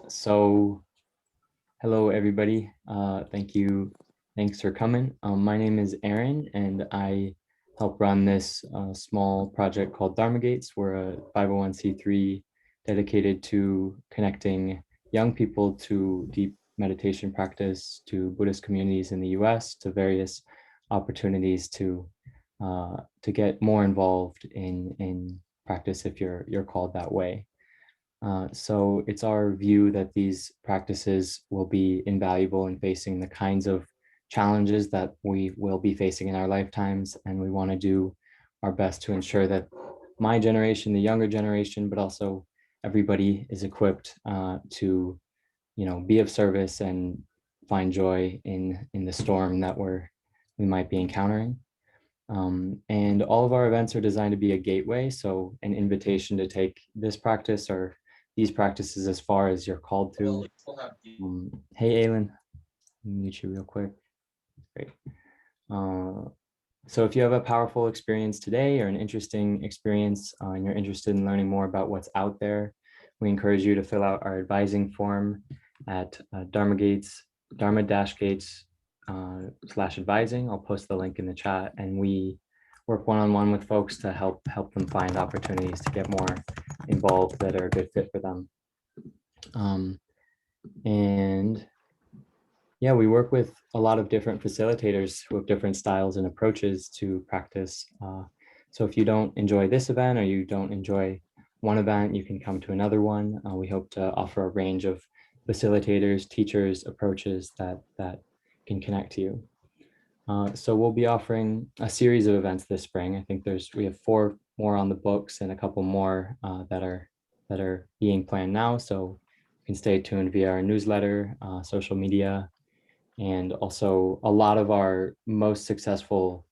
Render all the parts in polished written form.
So hello, everybody. Thanks for coming. My name is Aaron, and I help run this small project called Dharma Gates. We're a 501c3 dedicated to connecting young people to deep meditation practice, to Buddhist communities in the US, to various opportunities to get more involved in practice if you're called that way. So it's our view that these practices will be invaluable in facing the kinds of challenges that we will be facing in our lifetimes. And we want to do our best to ensure that my generation, the younger generation, but also everybody is equipped to, be of service and find joy in the storm that we might be encountering. And all of our events are designed to be a gateway, so an invitation to take this practice or these practices as far as you're called to. Hey, Aylin, mute you real quick. Great. So if you have a powerful experience today or an interesting experience and you're interested in learning more about what's out there, we encourage you to fill out our advising form at Dharma-Gates/advising. I'll post the link in the chat, and we work one-on-one with folks to help them find opportunities to get more involved that are a good fit for them. And yeah, we work with a lot of different facilitators who have different styles and approaches to practice. So if you don't enjoy this event or you don't enjoy one event, you can come to another one. We hope to offer a range of facilitators, teachers, approaches that can connect to you. So we'll be offering a series of events this spring. I think we have 4 more on the books and a couple more that are being planned now. So you can stay tuned via our newsletter, social media, and also a lot of our most successful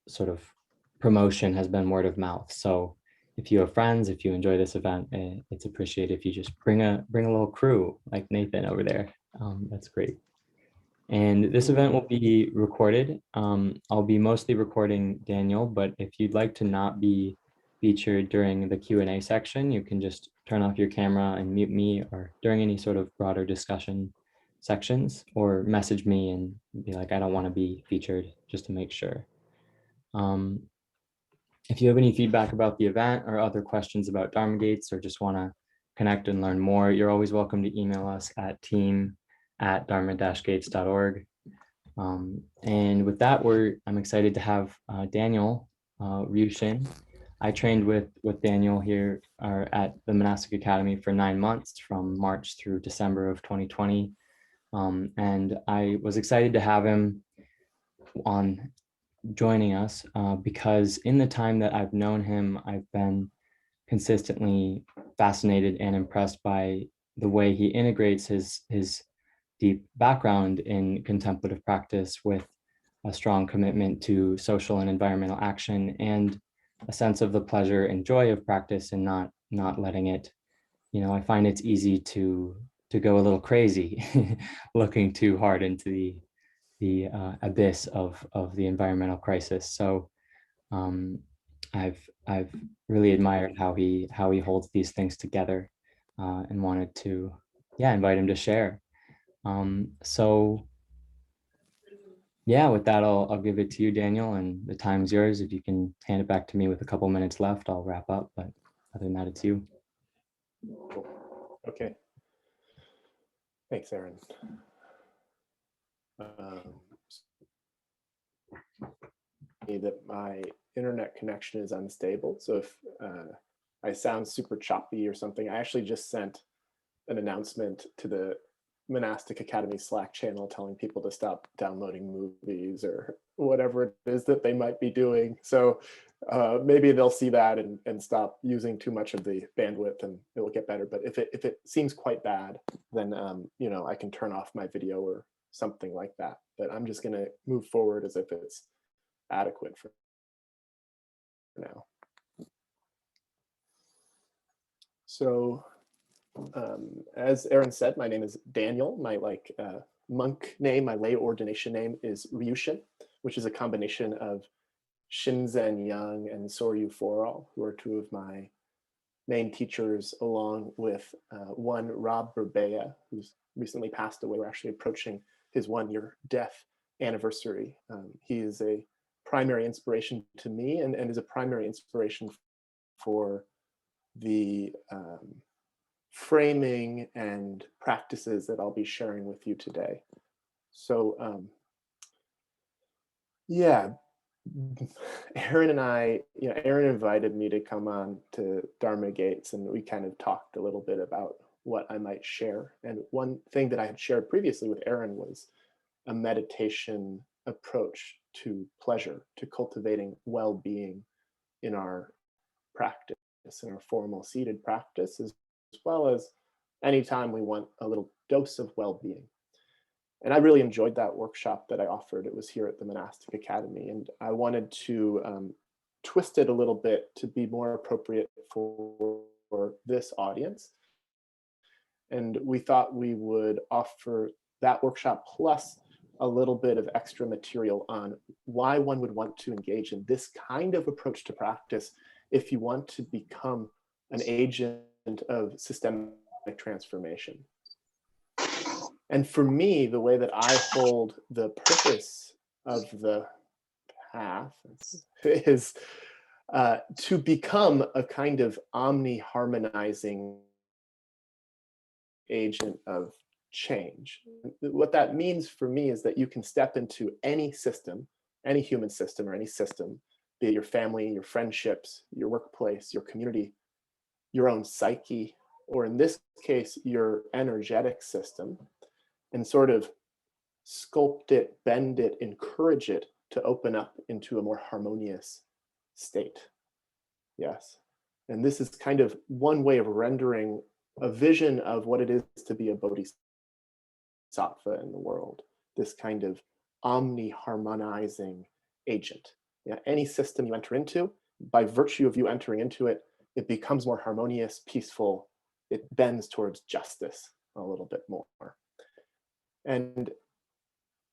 sort of promotion has been word of mouth. So if you have friends, if you enjoy this event, it's appreciated if you just bring a little crew like Nathan over there. That's great. And this event will be recorded. I'll be mostly recording Daniel, but if you'd like to not be featured during the Q&A section, you can just turn off your camera and mute me, or during any sort of broader discussion sections, or message me and be like, I don't want to be featured, just to make sure. If you have any feedback about the event or other questions about Dharma Gates, or just want to connect and learn more, you're always welcome to email us at team@dharma-gates.org. And with that, I'm excited to have Daniel Ryushin. I trained with Daniel here at the Monastic Academy for 9 months, from March through December of 2020. And I was excited to have him on joining us because in the time that I've known him, I've been consistently fascinated and impressed by the way he integrates his deep background in contemplative practice with a strong commitment to social and environmental action, and a sense of the pleasure and joy of practice, and not letting it, I find it's easy to go a little crazy looking too hard into the abyss of the environmental crisis. So I've really admired how he holds these things together, and wanted to invite him to share. So yeah, with that, I'll give it to you, Daniel, and the time's yours. If you can hand it back to me with a couple minutes left, I'll wrap up, but other than that, it's you. Cool. Okay. Thanks, Aaron. That my internet connection is unstable. So if I sound super choppy or something, I actually just sent an announcement to the Monastic Academy Slack channel telling people to stop downloading movies or whatever it is that they might be doing. So maybe they'll see that and stop using too much of the bandwidth, and it will get better. But if it seems quite bad, then I can turn off my video or something like that. But I'm just going to move forward as if it's adequate for now. So as Aaron said, my name is Daniel. My monk name, my lay ordination name is Ryushin, which is a combination of Shinzen Young and Soryu Foral, who are 2 of my main teachers, along with one Rob Burbea, who's recently passed away. We're actually approaching his 1-year death anniversary. He is a primary inspiration to me, and is a primary inspiration for the framing and practices that I'll be sharing with you today. So yeah, Aaron and I, Aaron invited me to come on to Dharma Gates, and we kind of talked a little bit about what I might share. And one thing that I had shared previously with Aaron was a meditation approach to pleasure, to cultivating well-being in our practice, in our formal seated practice, as well as anytime we want a little dose of well-being. And I really enjoyed that workshop that I offered. It was here at the Monastic Academy, and I wanted to twist it a little bit to be more appropriate for this audience. And we thought we would offer that workshop plus a little bit of extra material on why one would want to engage in this kind of approach to practice if you want to become an agent of systemic transformation. And for me, the way that I hold the purpose of the path is to become a kind of omni-harmonizing agent of change. What that means for me is that you can step into any system, any human system or any system, be it your family, your friendships, your workplace, your community, your own psyche, or in this case, your energetic system, and sort of sculpt it, bend it, encourage it to open up into a more harmonious state. Yes. And this is kind of one way of rendering a vision of what it is to be a bodhisattva in the world, this kind of omni-harmonizing agent. Yeah, any system you enter into, by virtue of you entering into it, it becomes more harmonious, peaceful, it bends towards justice a little bit more. And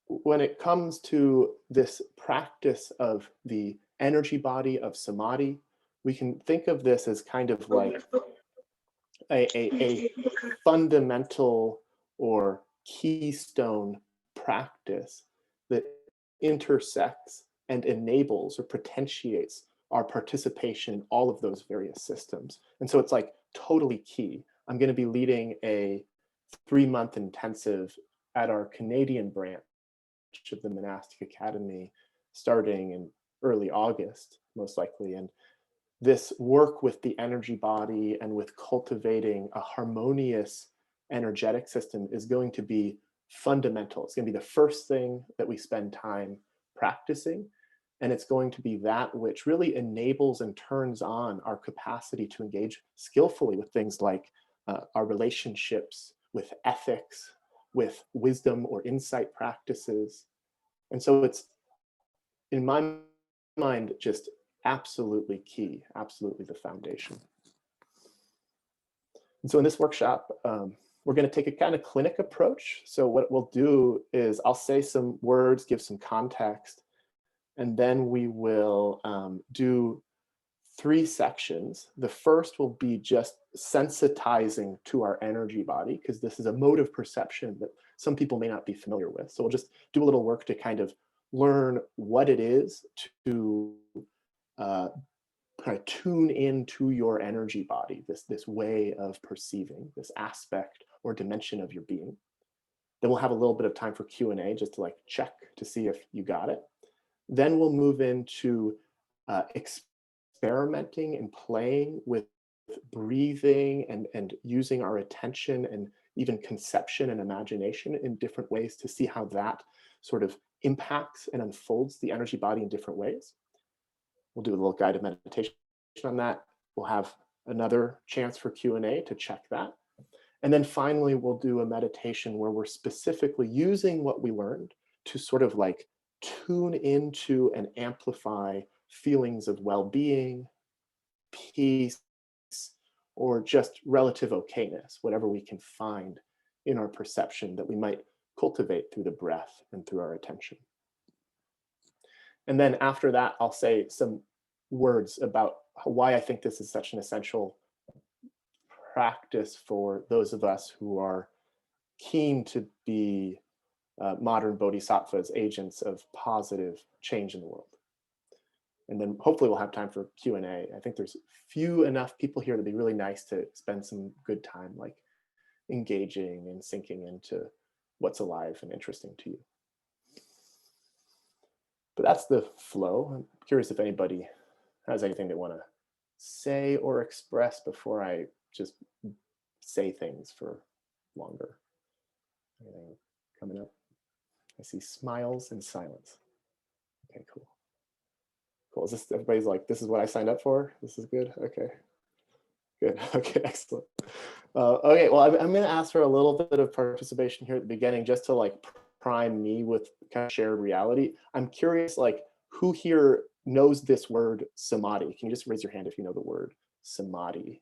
when it comes to this practice of the energy body of samadhi, we can think of this as kind of like a fundamental or keystone practice that intersects and enables or potentiates our participation in all of those various systems. And so it's like totally key. I'm going to be leading a 3-month intensive at our Canadian branch of the Monastic Academy starting in early August, most likely. And this work with the energy body and with cultivating a harmonious energetic system is going to be fundamental. It's going to be the first thing that we spend time practicing. And it's going to be that which really enables and turns on our capacity to engage skillfully with things like our relationships, with ethics, with wisdom or insight practices. And so it's, in my mind, just absolutely key, absolutely the foundation. And so in this workshop, we're going to take a kind of clinic approach. So what we'll do is I'll say some words, give some context, and then we will do 3 sections. The first will be just sensitizing to our energy body, because this is a mode of perception that some people may not be familiar with. So we'll just do a little work to kind of learn what it is to kind of tune into your energy body, this way of perceiving, this aspect or dimension of your being. Then we'll have a little bit of time for Q&A just to like check to see if you got it. Then we'll move into experimenting and playing with breathing and using our attention and even conception and imagination in different ways to see how that sort of impacts and unfolds the energy body in different ways. We'll do a little guided meditation on that. We'll have another chance for Q&A to check that. And then finally, we'll do a meditation where we're specifically using what we learned to sort of like tune into and amplify feelings of well-being, peace, or just relative okayness, whatever we can find in our perception that we might cultivate through the breath and through our attention. And then after that, I'll say some words about why I think this is such an essential practice for those of us who are keen to be modern bodhisattvas, agents of positive change in the world. And then hopefully we'll have time for Q&A. I think there's few enough people here to be really nice to spend some good time like engaging and sinking into what's alive and interesting to you. But that's the flow. I'm curious if anybody has anything they want to say or express before I just say things for longer. Anything coming up? I see smiles and silence. Okay, cool. Cool. Is this, everybody's like, this is what I signed up for? This is good? Okay. Good. Okay, excellent. Okay, well, I'm going to ask for a little bit of participation here at the beginning just to like prime me with kind of shared reality. I'm curious, like, who here knows this word samadhi? Can you just raise your hand if you know the word samadhi?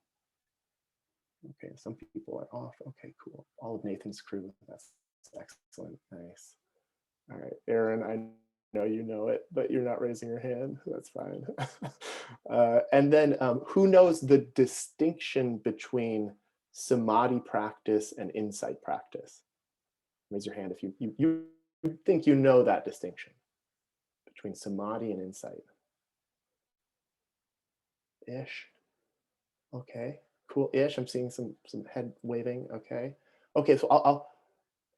Okay, some people are off. Okay, cool. All of Nathan's crew. That's excellent. Nice. All right, Aaron, I know you know it, but you're not raising your hand. That's fine. And then who knows the distinction between samadhi practice and insight practice? Raise your hand if you think you know that distinction between samadhi and insight. Ish. Okay, cool. Ish. I'm seeing some head waving. Okay. Okay, so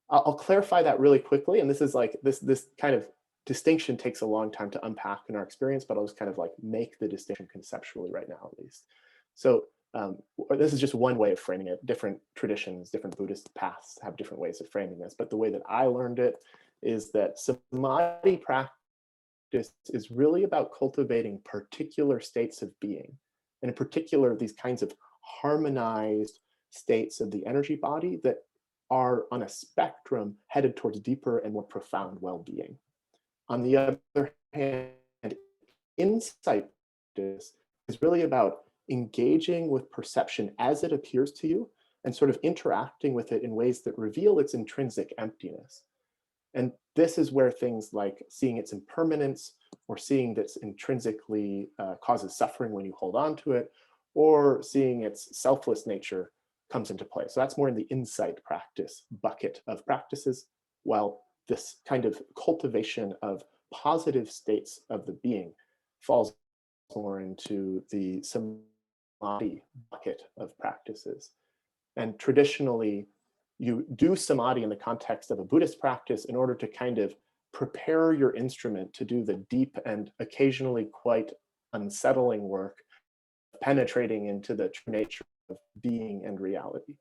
I'll clarify that really quickly. And this is like this kind of distinction takes a long time to unpack in our experience, but I'll just kind of like make the distinction conceptually right now, at least. So this is just one way of framing it. Different traditions, different Buddhist paths have different ways of framing this. But the way that I learned it is that samadhi practice is really about cultivating particular states of being. And in particular, these kinds of harmonized states of the energy body that are on a spectrum headed towards deeper and more profound well-being. On the other hand, insight is really about engaging with perception as it appears to you and sort of interacting with it in ways that reveal its intrinsic emptiness. And this is where things like seeing its impermanence or seeing that it's intrinsically causes suffering when you hold on to it, or seeing its selfless nature comes into play. So that's more in the insight practice bucket of practices, while this kind of cultivation of positive states of the being falls more into the samadhi bucket of practices. And traditionally, you do samadhi in the context of a Buddhist practice in order to kind of prepare your instrument to do the deep and occasionally quite unsettling work, penetrating into the true nature of being and reality.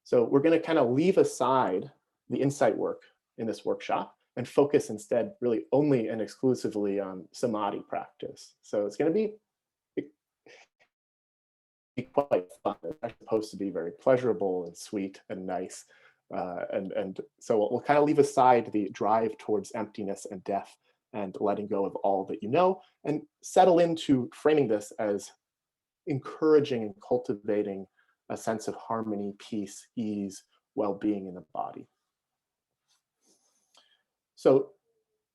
So we're going to kind of leave aside the insight work in this workshop and focus instead really only and exclusively on samadhi practice. So it's going to be quite fun. It's supposed to be very pleasurable and sweet and nice. And so we'll kind of leave aside the drive towards emptiness and death and letting go of all that you know, and settle into framing this as encouraging and cultivating a sense of harmony, peace, ease, well-being in the body. So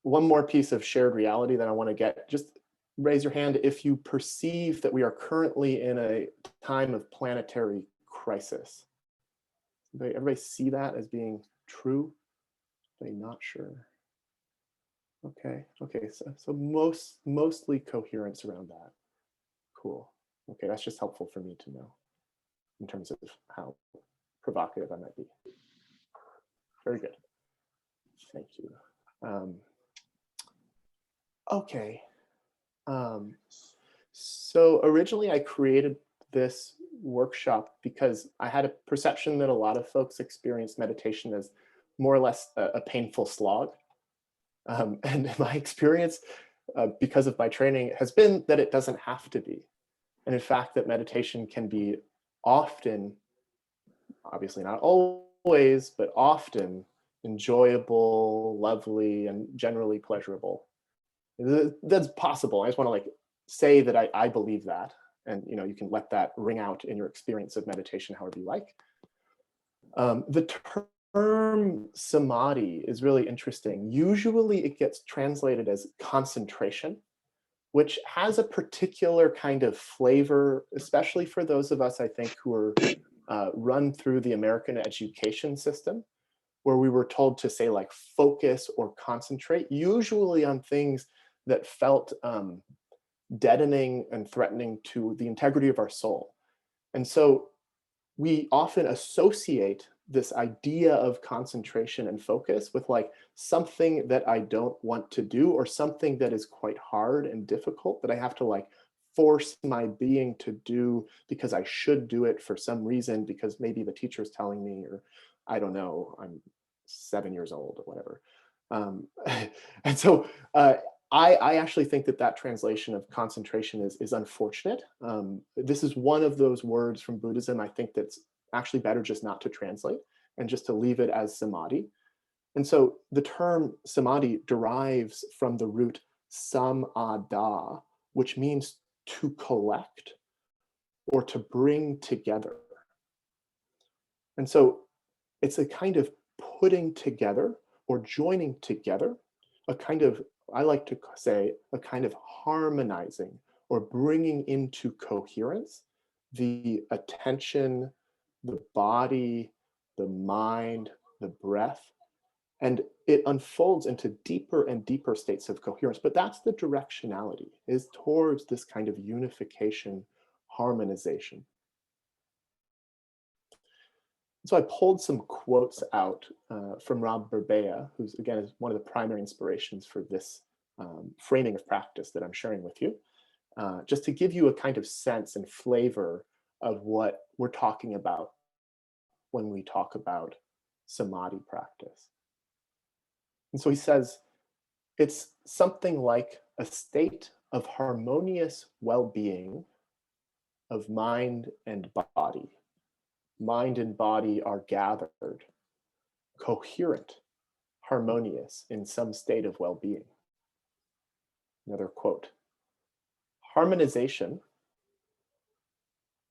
one more piece of shared reality that I want to get, just raise your hand if you perceive that we are currently in a time of planetary crisis. Everybody see that as being true? Are they not sure? Okay, so mostly coherence around that. Cool. Okay, that's just helpful for me to know in terms of how provocative I might be. Very good. Thank you. Okay. So originally I created this workshop because I had a perception that a lot of folks experience meditation as more or less a painful slog. And my experience, because of my training, has been that it doesn't have to be. And in fact, that meditation can be often, obviously not always, but often enjoyable, lovely, and generally pleasurable. That's possible. I just want to like say that I believe that, and you can let that ring out in your experience of meditation however you like. The term samadhi is really interesting. Usually it gets translated as concentration, which has a particular kind of flavor, especially for those of us, I think, who are run through the American education system, where we were told to say like focus or concentrate, usually on things that felt deadening and threatening to the integrity of our soul. And so we often associate this idea of concentration and focus with like something that I don't want to do, or something that is quite hard and difficult that I have to like force my being to do because I should do it for some reason, because maybe the teacher's telling me, or I don't know, I'm 7 years old or whatever. And so I actually think that that translation of concentration is unfortunate. This is one of those words from Buddhism I think that's actually better just not to translate and just to leave it as samadhi. And so the term samadhi derives from the root samada, which means to collect or to bring together. And so it's a kind of putting together or joining together, a kind of, I like to say, a kind of harmonizing or bringing into coherence the attention, the body, the mind, the breath, and it unfolds into deeper and deeper states of coherence. But that's the directionality, is towards this kind of unification, harmonization. So I pulled some quotes out from Rob Berbea, who's again is one of the primary inspirations for this framing of practice that I'm sharing with you, just to give you a kind of sense and flavor of what we're talking about when we talk about samadhi practice. And so he says, it's something like a state of harmonious well-being of mind and body. Mind and body are gathered, coherent, harmonious in some state of well-being. Another quote, harmonization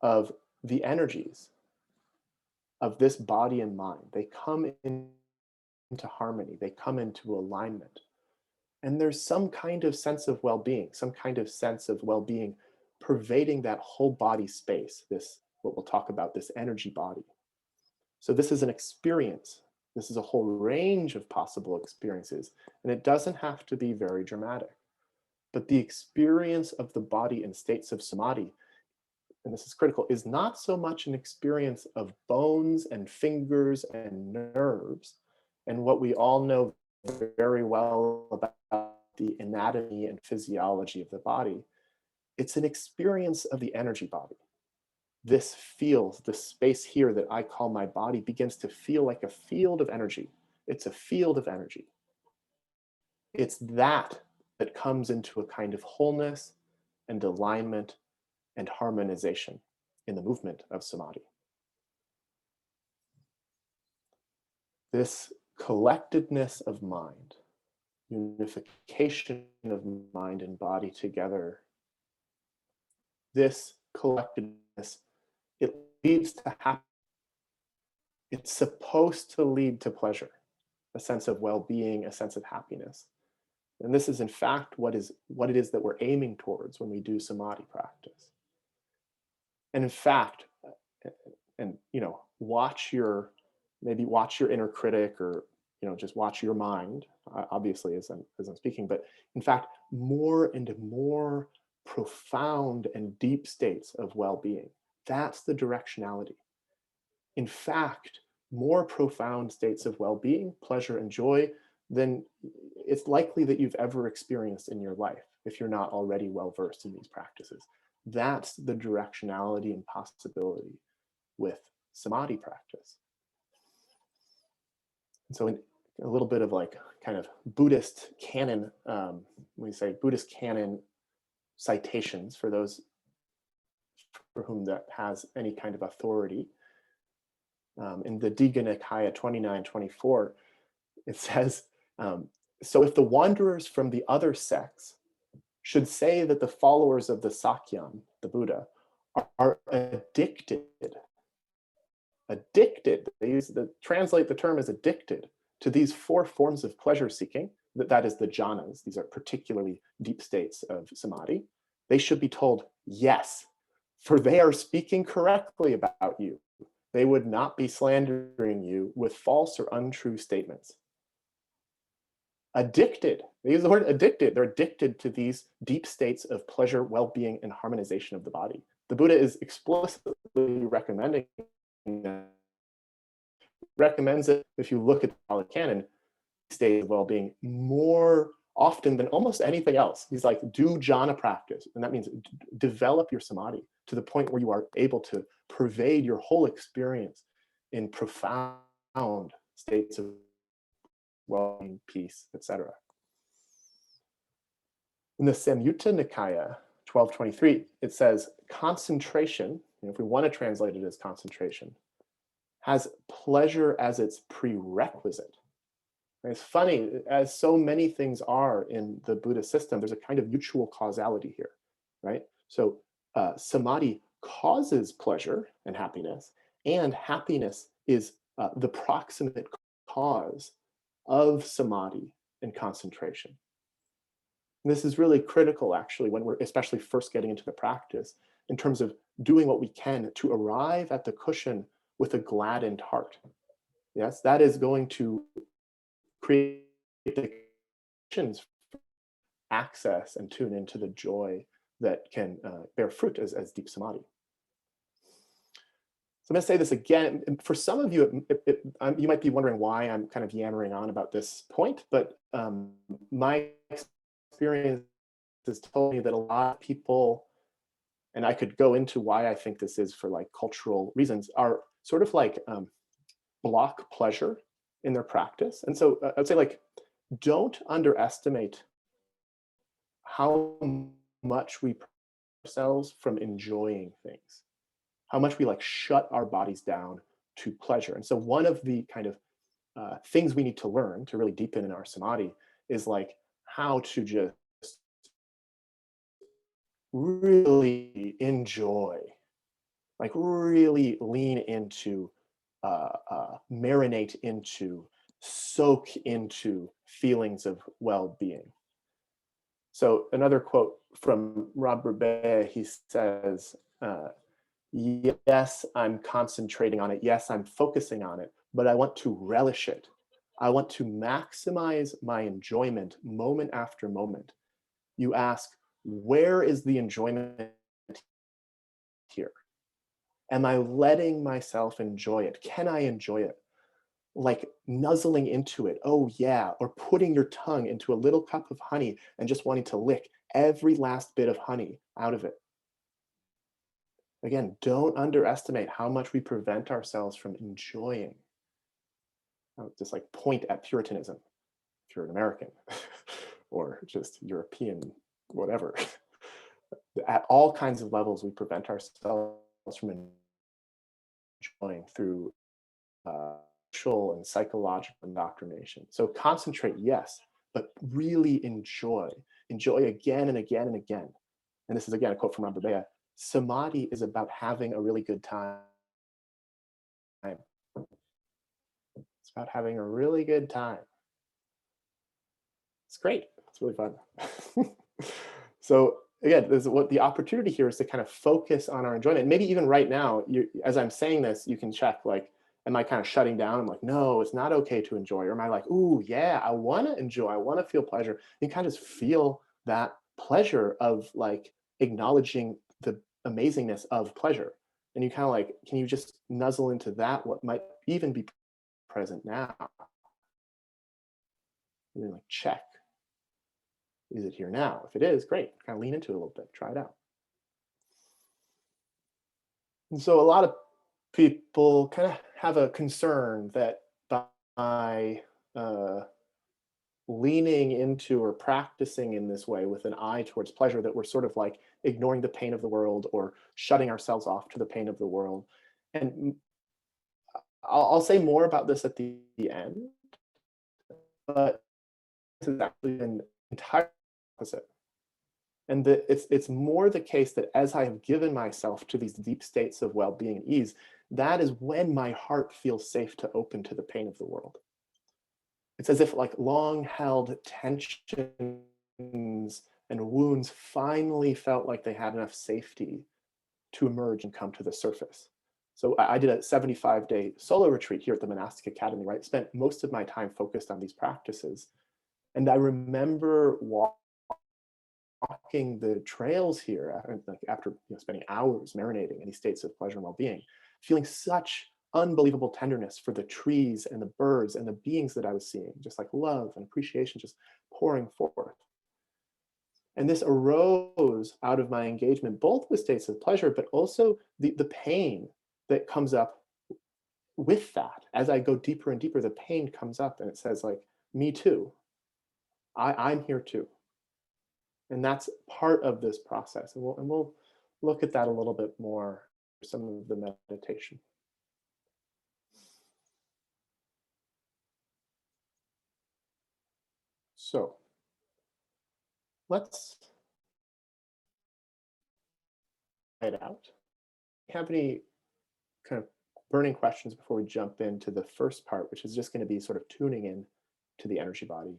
of the energies of this body and mind, they come into harmony, they come into alignment. And there's some kind of sense of well-being, some kind of sense of well-being pervading that whole body space, this, what we'll talk about, this energy body. So this is an experience. This is a whole range of possible experiences, and it doesn't have to be very dramatic. But the experience of the body in states of samadhi, and this is critical, is not so much an experience of bones and fingers and nerves, and what we all know very well about the anatomy and physiology of the body. It's an experience of the energy body. This feels, the space here that I call my body begins to feel like a field of energy. It's a field of energy. It's that that comes into a kind of wholeness and alignment and harmonization in the movement of samadhi. This collectedness of mind, unification of mind and body together, this collectedness, it leads to happiness. It's supposed to lead to pleasure, a sense of well-being, a sense of happiness. And this is in fact what it is that we're aiming towards when we do samadhi practice. And in fact, and maybe watch your inner critic, or just watch your mind, obviously as I'm speaking, but in fact, more and more profound and deep states of well-being. That's the directionality. In fact, more profound states of well-being, pleasure, and joy than it's likely that you've ever experienced in your life if you're not already well-versed in these practices. That's the directionality and possibility with samadhi practice. And so a little bit of like kind of Buddhist canon, we say Buddhist canon citations for those for whom that has any kind of authority. In the Digha Nikaya 29-24, it says, so if the wanderers from the other sects should say that the followers of the Sakyan, the Buddha, are addicted, they translate the term as addicted to these 4 forms of pleasure seeking, that is the jhanas, these are particularly deep states of samadhi, they should be told, yes, for they are speaking correctly about you. they would not be slandering you with false or untrue statements. Addicted, they use the word addicted. They're addicted to these deep states of pleasure, well-being, and harmonization of the body. The Buddha is explicitly recommending that. Recommends it if you look at the Pali Canon, state of well-being more often than almost anything else. He's like, do jhana practice. And that means develop your samadhi to the point where you are able to pervade your whole experience in profound states of well-being, peace, etc. In the Samyutta Nikaya 1223, it says concentration, if we want to translate it as concentration, has pleasure as its prerequisite. It's funny, as so many things are in the Buddhist system, there's a kind of mutual causality here, right? So samadhi causes pleasure and happiness is the proximate cause of samadhi and concentration. And this is really critical, actually, when we're especially first getting into the practice, in terms of doing what we can to arrive at the cushion with a gladdened heart. Yes, that is going to create the conditions for access and tune into the joy that can bear fruit as deep samadhi. So I'm going to say this again. For some of you, you might be wondering why I'm kind of yammering on about this point, but my experience has told me that a lot of people, and I could go into why I think this is for like cultural reasons, are sort of like block pleasure in their practice. And so I'd say, like, don't underestimate how much we prevent ourselves from enjoying things, how much we like shut our bodies down to pleasure. And so one of the kind of things we need to learn to really deepen in our samadhi is like how to just really enjoy, like really lean into, marinate into, soak into feelings of well-being. So another quote from Robert Bea, he says, yes, I'm concentrating on it. Yes, I'm focusing on it, but I want to relish it. I want to maximize my enjoyment moment after moment. You ask, where is the enjoyment here? Am I letting myself enjoy it? Can I enjoy it? Like nuzzling into it, oh yeah, or putting your tongue into a little cup of honey and just wanting to lick every last bit of honey out of it. Again, don't underestimate how much we prevent ourselves from enjoying. I'll just like point at Puritanism, if you're an American, or just European, whatever. At all kinds of levels, we prevent ourselves from enjoying through social and psychological indoctrination. So concentrate, yes, but really enjoy. Enjoy again and again and again. And this is again a quote from Bea. Samadhi is about having a really good time. It's about having a really good time. It's great. It's really fun. So again, what the opportunity here is to kind of focus on our enjoyment. Maybe even right now, as I'm saying this, you can check, like, am I kind of shutting down? I'm like, no, it's not okay to enjoy. Or am I like, ooh, yeah, I want to enjoy. I want to feel pleasure. You kind of just feel that pleasure of like acknowledging the amazingness of pleasure. And you kind of like, can you just nuzzle into that, what might even be present now? And then like check. Is it here now? If it is, great. Kind of lean into it a little bit. Try it out. And so a lot of people kind of have a concern that by leaning into or practicing in this way with an eye towards pleasure, that we're sort of like ignoring the pain of the world or shutting ourselves off to the pain of the world. And I'll say more about this at the end, but this is actually an entire opposite. And it's more the case that as I have given myself to these deep states of well-being and ease, that is when my heart feels safe to open to the pain of the world. It's as if like long-held tensions and wounds finally felt like they had enough safety to emerge and come to the surface. So I did a 75-day solo retreat here at the Monastic Academy, right? Spent most of my time focused on these practices. And I remember walking the trails here after spending hours marinating in these states of pleasure and well-being, feeling such unbelievable tenderness for the trees and the birds and the beings that I was seeing, just like love and appreciation just pouring forth. And this arose out of my engagement, both with states of pleasure, but also the pain that comes up with that. As I go deeper and deeper, the pain comes up and it says like, me too. I'm here too. And that's part of this process. And we'll look at that a little bit more, some of the meditation. So let's try it out. Have any kind of burning questions before we jump into the first part, which is just going to be sort of tuning in to the energy body,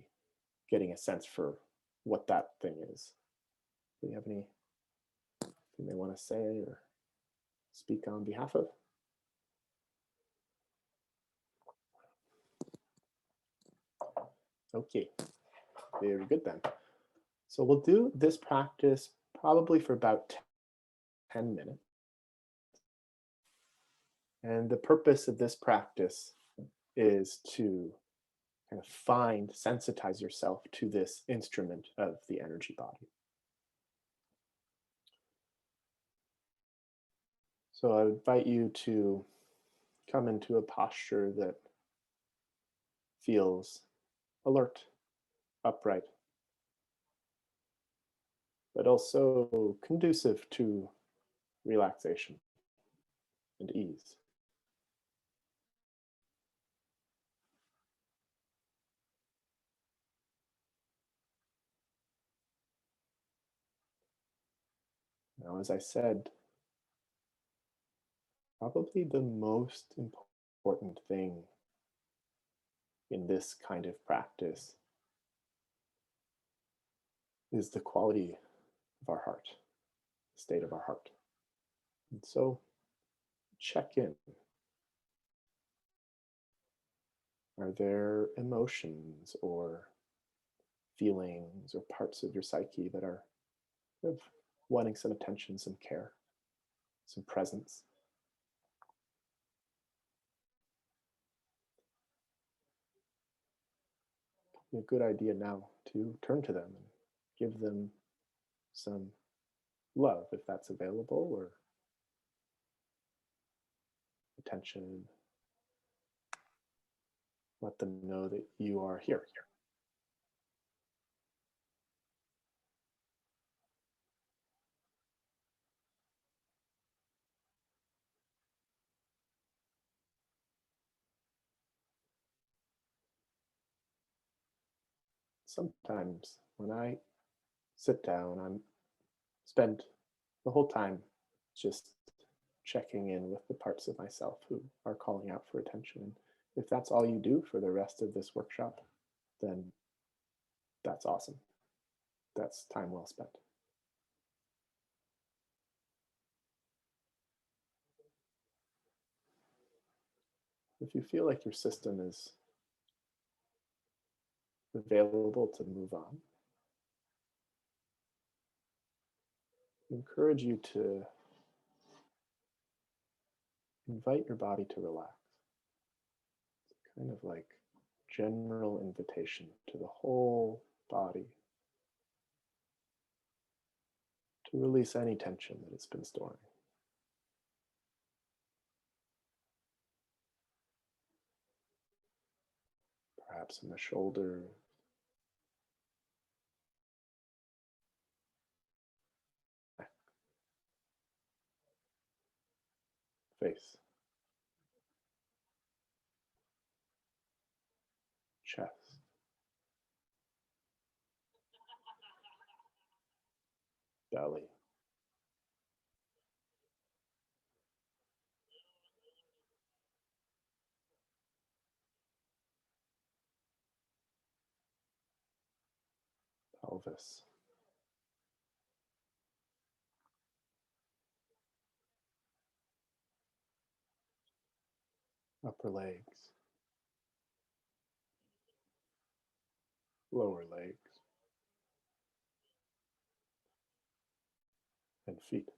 getting a sense for what that thing is. Do you have anything they want to say or speak on behalf of? Okay, very good then. So we'll do this practice probably for about 10 minutes. And the purpose of this practice is to kind of sensitize yourself to this instrument of the energy body. So I invite you to come into a posture that feels alert, upright, but also conducive to relaxation and ease. Now, as I said, probably the most important thing in this kind of practice is the quality of our heart, the state of our heart. And so check in. Are there emotions or feelings or parts of your psyche that are kind of wanting some attention, some care, some presence? A good idea now to turn to them and give them some love if that's available, or attention. Let them know that you are here. Sometimes when I sit down, I'm spend the whole time just checking in with the parts of myself who are calling out for attention. And if that's all you do for the rest of this workshop, then that's awesome. That's time well spent. If you feel like your system is available to move on, I encourage you to invite your body to relax. It's kind of like general invitation to the whole body to release any tension that it's been storing. Perhaps in the shoulders, neck, face, chest, belly, pelvis, upper legs, lower legs, and feet.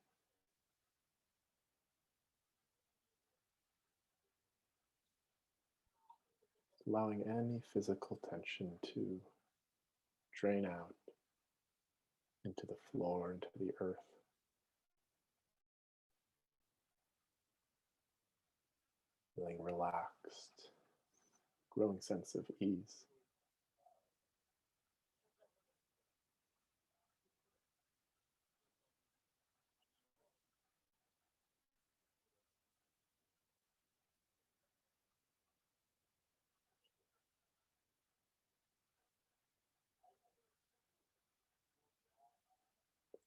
Allowing any physical tension to drain out into the floor, into the earth. Feeling relaxed, growing sense of ease.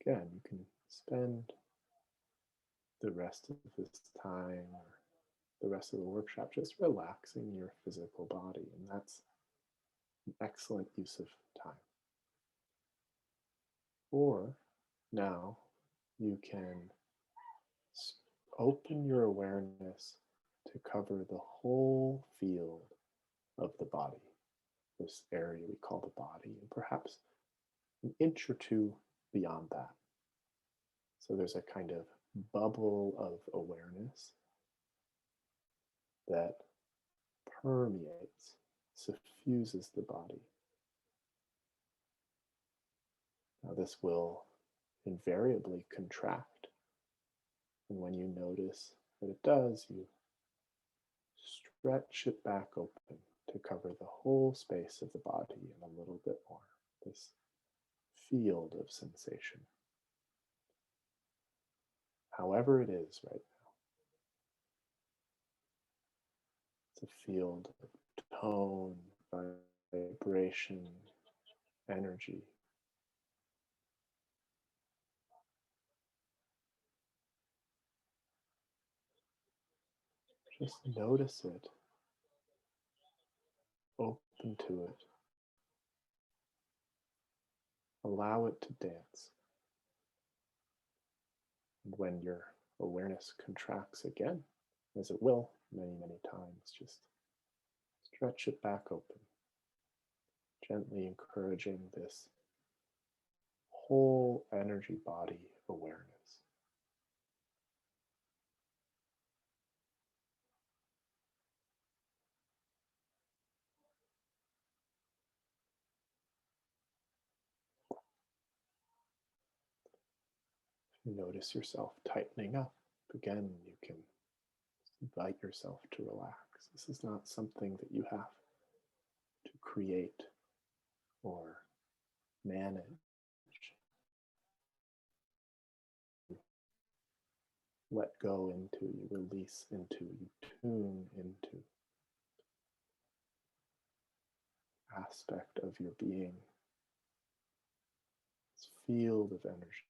Again, you can spend the rest of this time or the rest of the workshop just relaxing your physical body, and that's an excellent use of time. Or now you can open your awareness to cover the whole field of the body, this area we call the body, and perhaps an inch or two beyond that. So there's a kind of bubble of awareness that permeates, suffuses the body. Now, this will invariably contract. And when you notice that it does, you stretch it back open to cover the whole space of the body and a little bit more, this field of sensation. However it is right now, it's a field of tone, vibration, energy. Just notice it, open to it, allow it to dance. And when your awareness contracts again, as it will many, many times, just stretch it back open, gently encouraging this whole energy body awareness. If you notice yourself tightening up, again, you can invite yourself to relax. This is not something that you have to create or manage. Let go into, you release into, you tune into aspect of your being, this field of energy.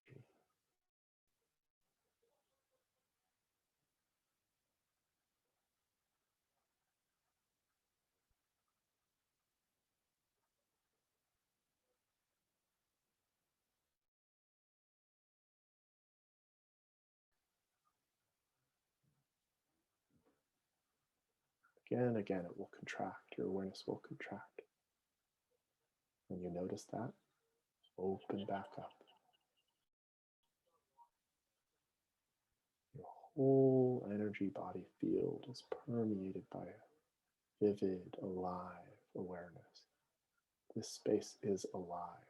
Again, it will contract. Your awareness will contract. When you notice that, open back up. Your whole energy body field is permeated by a vivid, alive awareness. This space is alive.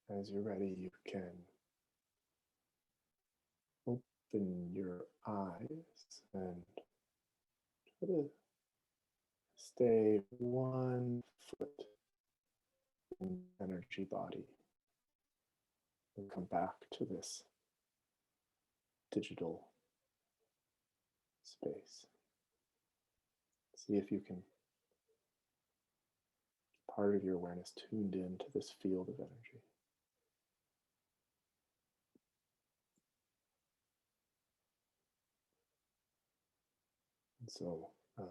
And as you're ready, you can open your eyes and try to stay 1 foot in the energy body and come back to this digital space. See if you can keep part of your awareness tuned into this field of energy. And so I'm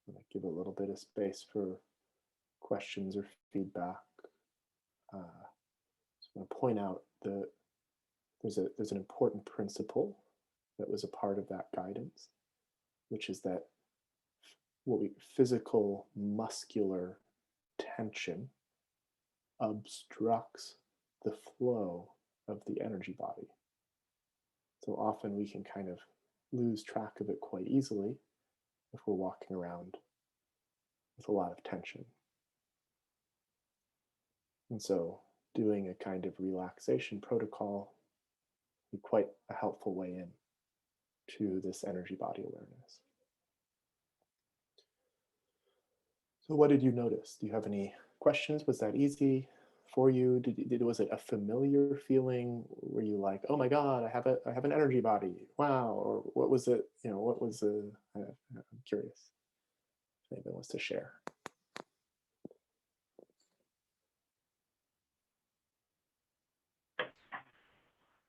going to give a little bit of space for questions or feedback. So I'm going to point out that there's an important principle that was a part of that guidance, which is that physical muscular tension obstructs the flow of the energy body. So often we can kind of lose track of it quite easily if we're walking around with a lot of tension. And so doing a kind of relaxation protocol would be quite a helpful way in to this energy body awareness. So what did you notice? Do you have any questions? Was that easy for you? Was it a familiar feeling? Were you like, oh my God, I have an energy body. Wow. Or what was it? What was I'm curious if anybody wants to share.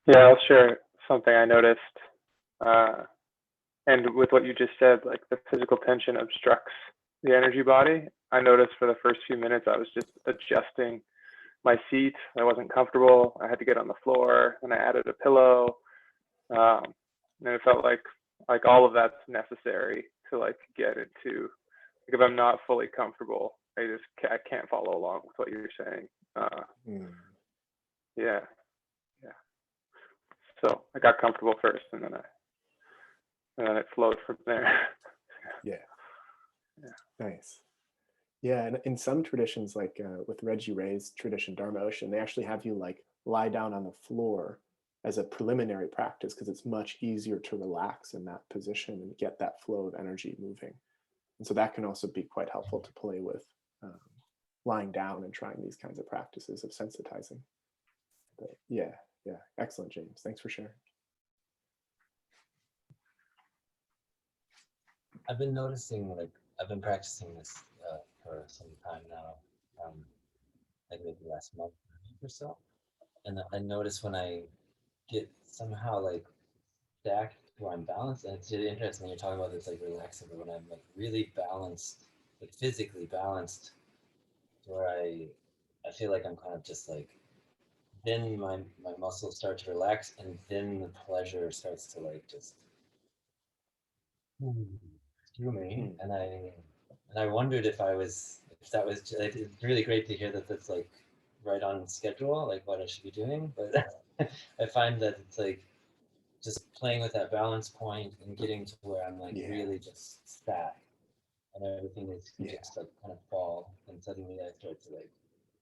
Yeah, I'll share something I noticed. And with what you just said, like the physical tension obstructs the energy body. I noticed for the first few minutes, I was just adjusting my seat. I wasn't comfortable. I had to get on the floor, and I added a pillow. And it felt like all of that's necessary to like get into. Like if I'm not fully comfortable, I can't follow along with what you're saying. Yeah. So I got comfortable first, and then it flowed from there. Yeah. Nice. Yeah, and in some traditions, like with Reggie Ray's tradition, Dharma Ocean, they actually have you like lie down on the floor as a preliminary practice because it's much easier to relax in that position and get that flow of energy moving. And so that can also be quite helpful to play with lying down and trying these kinds of practices of sensitizing. But yeah, excellent, James. Thanks for sharing. I've been noticing, like, I've been practicing this for some time now, like maybe last month or so. And I notice when I get somehow like stacked where I'm balanced, and it's really interesting when you're talking about this like relaxing, but when I'm like really balanced, like physically balanced, where I feel like I'm kind of just like, then my muscles start to relax, and then the pleasure starts to like just through me, and I wondered if that was like, it's really great to hear that that's like right on schedule, like what I should be doing. But I find that it's like just playing with that balance point and getting to where I'm like really just sat, and everything is can just like kind of fall, and suddenly I start to like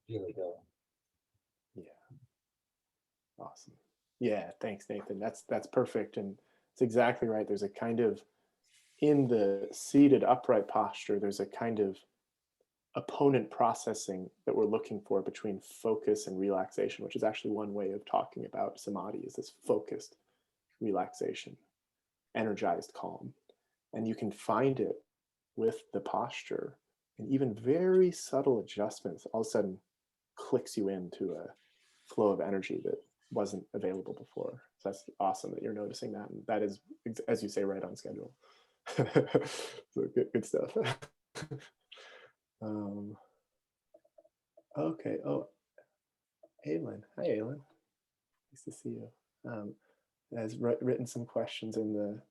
feel it go. Yeah. Awesome. Yeah, thanks, Nathan. That's perfect, and it's exactly right. There's a kind of, in the seated upright posture, there's a kind of opponent processing that we're looking for between focus and relaxation, which is actually one way of talking about samadhi, is this focused relaxation, energized calm. And you can find it with the posture, and even very subtle adjustments all of a sudden clicks you into a flow of energy that wasn't available before. So that's awesome that you're noticing that, and that is, as you say, right on schedule. So good stuff. Okay. Oh, Aylin. Hi, Aylin. Nice to see you. Has written some questions in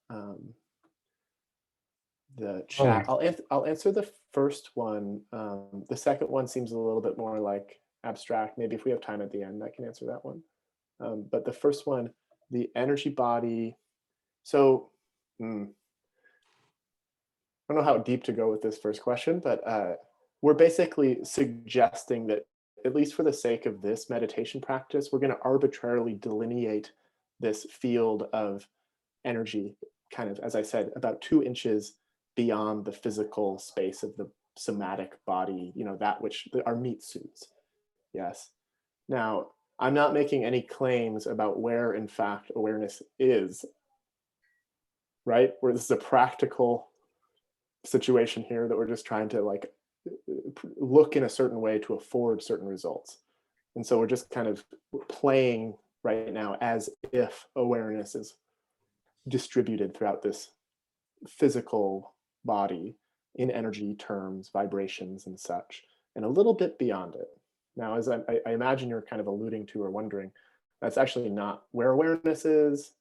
the chat. I'll answer the first one. The second one seems a little bit more like abstract. Maybe if we have time at the end, I can answer that one. But the first one, the energy body. So I don't know how deep to go with this first question, but we're basically suggesting that, at least for the sake of this meditation practice, we're going to arbitrarily delineate this field of energy, kind of, as I said, about 2 inches beyond the physical space of the somatic body, that which our meat suits. Yes. Now, I'm not making any claims about where, in fact, awareness is, right? Where this is a practical situation here that we're just trying to like look in a certain way to afford certain results. And so we're just kind of playing right now as if awareness is distributed throughout this physical body in energy terms, vibrations and such, and a little bit beyond it. Now, as I imagine you're kind of alluding to or wondering, that's actually not where awareness is.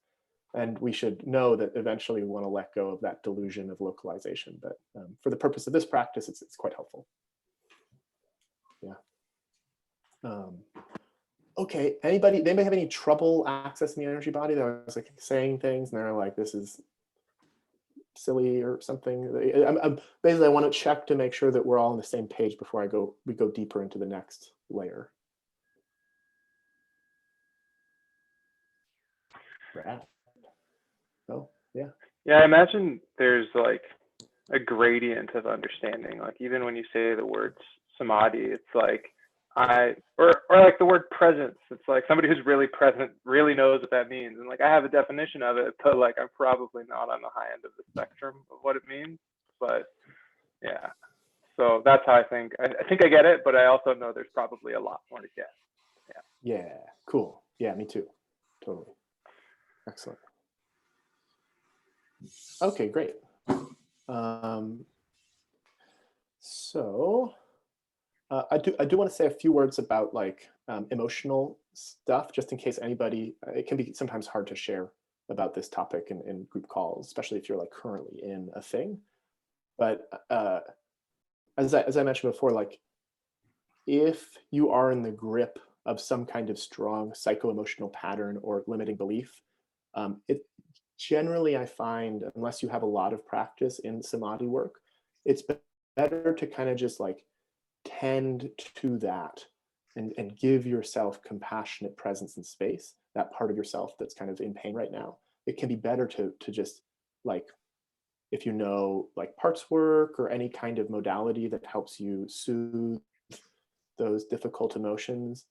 And we should know that eventually we want to let go of that delusion of localization. But for the purpose of this practice, it's quite helpful. Yeah. Okay, anybody have any trouble accessing the energy body? That I was like saying things and they're like, this is silly or something. Basically, I want to check to make sure that we're all on the same page before we go deeper into the next layer. Right. Oh, yeah. Yeah, I imagine there's like a gradient of understanding. Like even when you say the word samadhi, it's like or like the word presence. It's like somebody who's really present really knows what that means. And like I have a definition of it, but like I'm probably not on the high end of the spectrum of what it means. But yeah. So that's how I think. I think I get it, but I also know there's probably a lot more to get. Yeah. Yeah, cool. Yeah, me too. Totally. Excellent. Okay, great. So I do want to say a few words about like emotional stuff, just in case anybody, it can be sometimes hard to share about this topic in group calls, especially if you're like currently in a thing. But as I mentioned before, like if you are in the grip of some kind of strong psycho-emotional pattern or limiting belief, it generally, I find, unless you have a lot of practice in samadhi work, it's better to kind of just like tend to that and give yourself compassionate presence and space, that part of yourself that's kind of in pain right now. It can be better to just like, if you know like parts work or any kind of modality that helps you soothe those difficult emotions,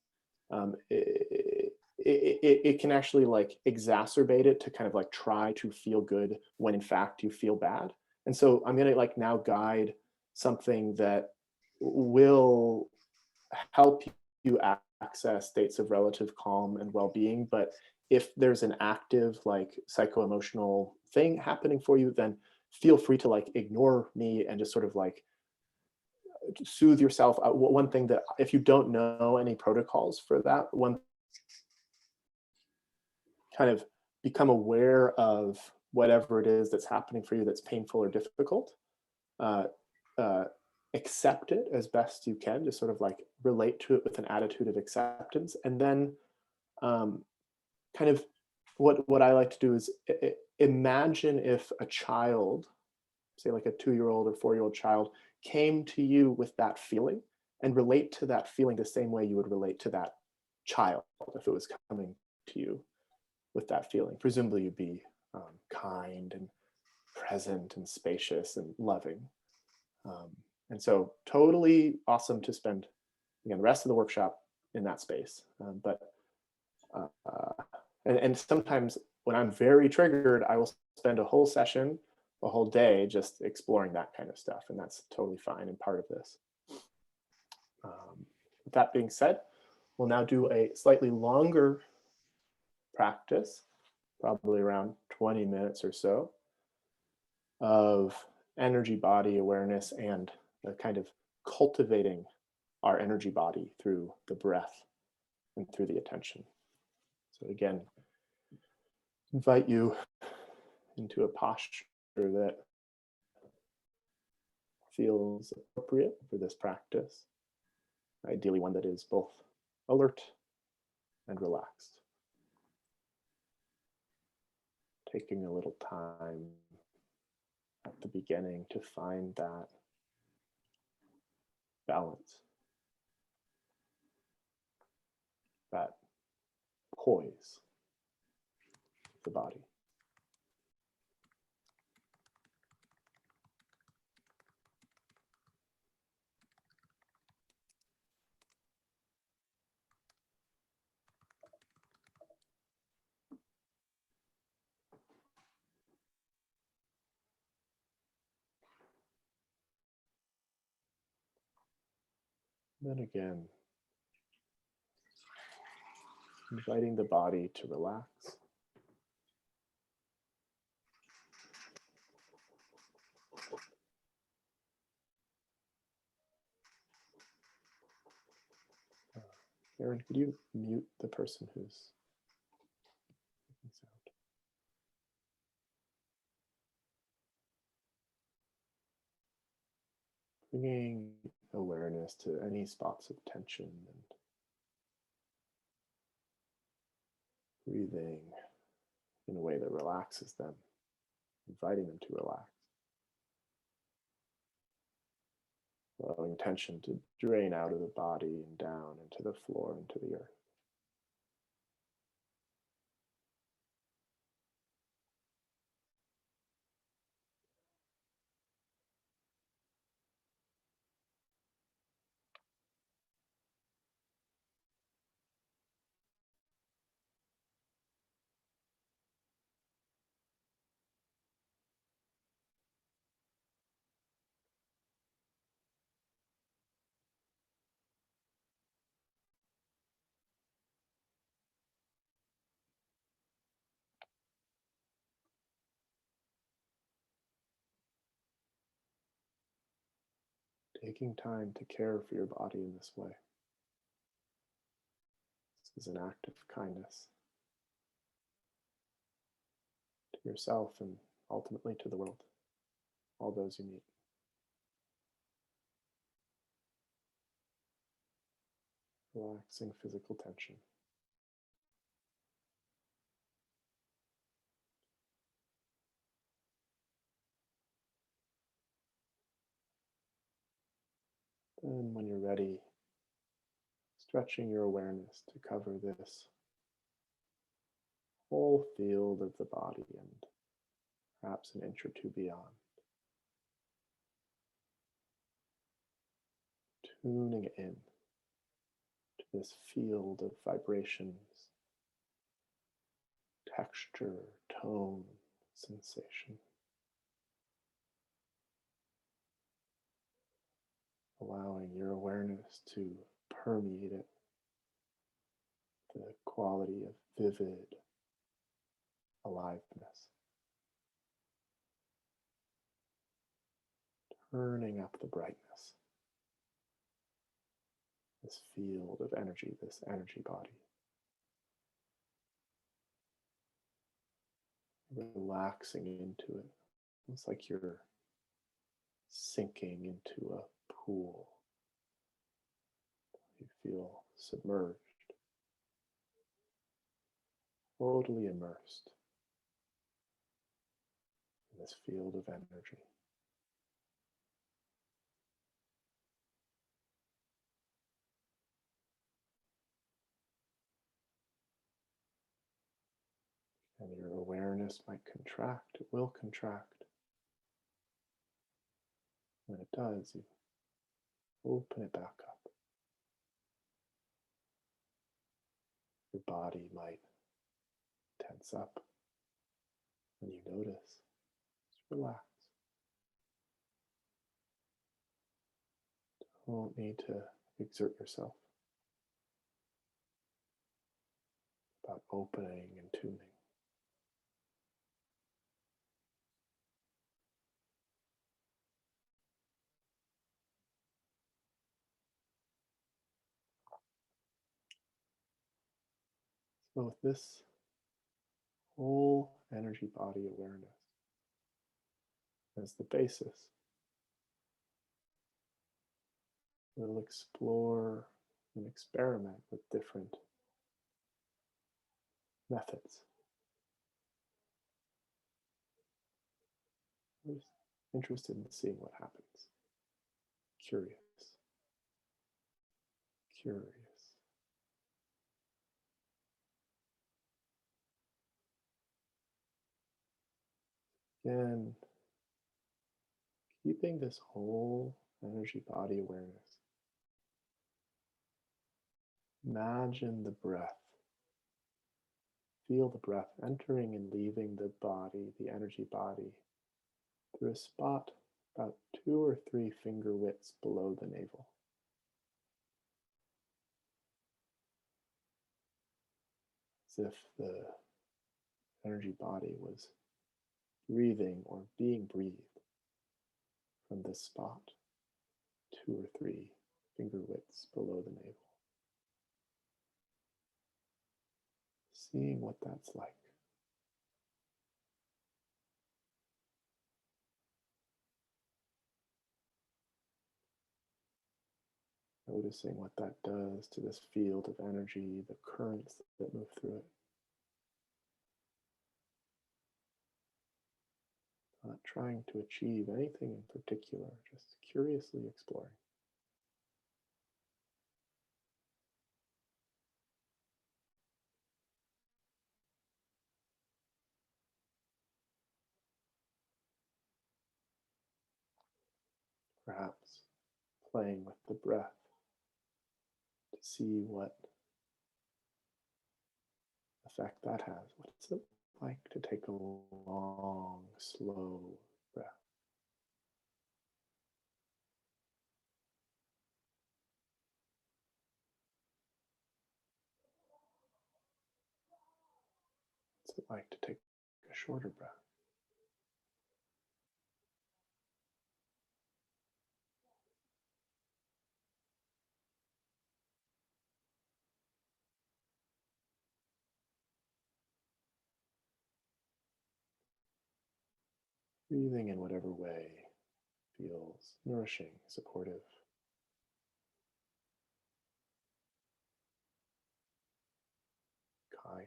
it can actually like exacerbate it to kind of like try to feel good when in fact you feel bad. And so I'm going to like now guide something that will help you access states of relative calm and well-being. But if there's an active like psycho-emotional thing happening for you, then feel free to like ignore me and just sort of like soothe yourself. One thing that if you don't know any protocols for that, one kind of become aware of whatever it is that's happening for you that's painful or difficult. Accept it as best you can, just sort of like relate to it with an attitude of acceptance. And then kind of what I like to do is imagine if a child, say like a 2-year-old or 4-year-old child, came to you with that feeling and relate to that feeling the same way you would relate to that child if it was coming to you with that feeling. Presumably you'd be kind and present and spacious and loving. And so totally awesome to spend, again, the rest of the workshop in that space. And sometimes when I'm very triggered, I will spend a whole session, a whole day just exploring that kind of stuff. And that's totally fine and part of this. With that being said, we'll now do a slightly longer practice, probably around 20 minutes or so, of energy body awareness and the kind of cultivating our energy body through the breath and through the attention. So again, invite you into a posture that feels appropriate for this practice. Ideally one that is both alert and relaxed. Taking a little time at the beginning to find that balance, that poise of the body. Then again, inviting the body to relax. Aaron, could you mute the person who's making sound? Bringing awareness to any spots of tension and breathing in a way that relaxes them, inviting them to relax. Allowing tension to drain out of the body and down into the floor, into the earth. Taking time to care for your body in this way. This is an act of kindness to yourself and ultimately to the world, all those you meet. Relaxing physical tension. Then when you're ready, stretching your awareness to cover this whole field of the body and perhaps an inch or two beyond. Tuning in to this field of vibrations, texture, tone, sensation. Allowing your awareness to permeate it, the quality of vivid aliveness. Turning up the brightness. This field of energy, this energy body. Relaxing into it. It's like you're sinking into a pool. You feel submerged, totally immersed in this field of energy. And your awareness might contract, it will contract. When it does, you open it back up. Your body might tense up. When you notice, just relax. Don't need to exert yourself. About opening and tuning. So with this whole energy body awareness as the basis, we'll explore and experiment with different methods. I'm just interested in seeing what happens. Curious. Curious. Again, keeping this whole energy body awareness. Imagine the breath. Feel the breath entering and leaving the body, the energy body, through a spot about 2 or 3 finger widths below the navel. as if the energy body was breathing or being breathed from this spot, 2 or 3 finger widths below the navel. Seeing what that's like. Noticing what that does to this field of energy, the currents that move through it. Not trying to achieve anything in particular, just curiously exploring. Perhaps playing with the breath to see what effect that has. What's it like to take a long, slow breath? What's it like to take a shorter breath? Breathing in whatever way feels nourishing, supportive. Kind.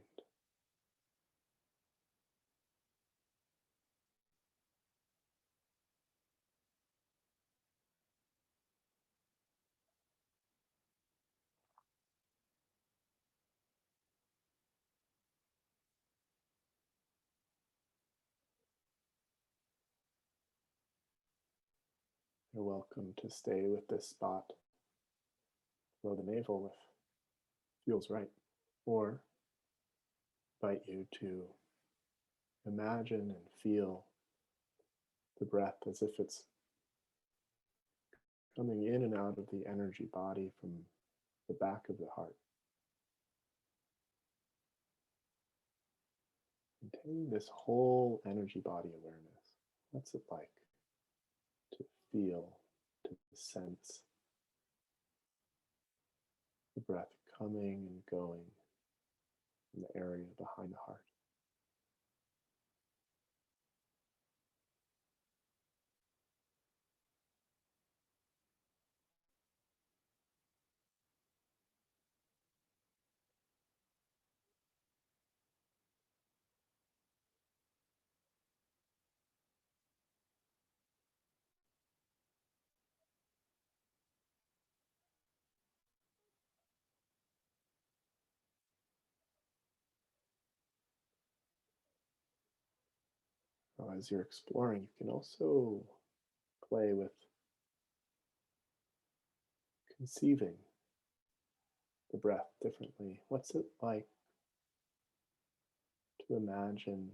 You're welcome to stay with this spot below the navel if feels right, or invite you to imagine and feel the breath as if it's coming in and out of the energy body from the back of the heart. Maintaining this whole energy body awareness. What's it like to feel, to sense the breath coming and going in the area behind the heart? Now, as you're exploring, you can also play with conceiving the breath differently. What's it like to imagine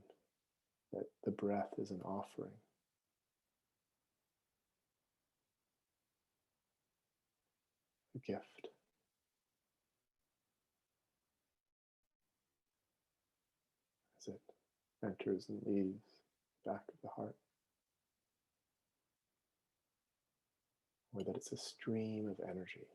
that the breath is an offering? A gift. As it enters and leaves the back of the heart. Or that it's a stream of energy.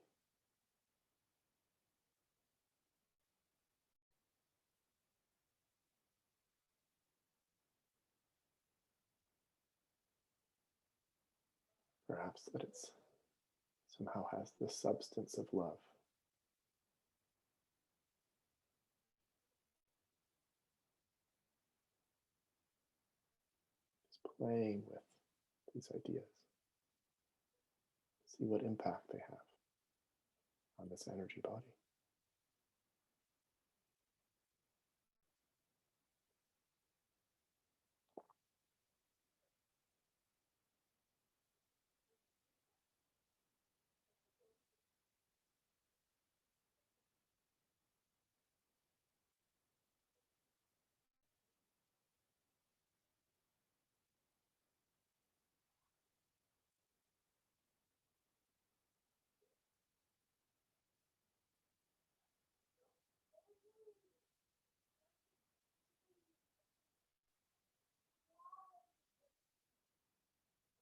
Perhaps that it's somehow has the substance of love. Just playing with these ideas. See what impact they have on this energy body.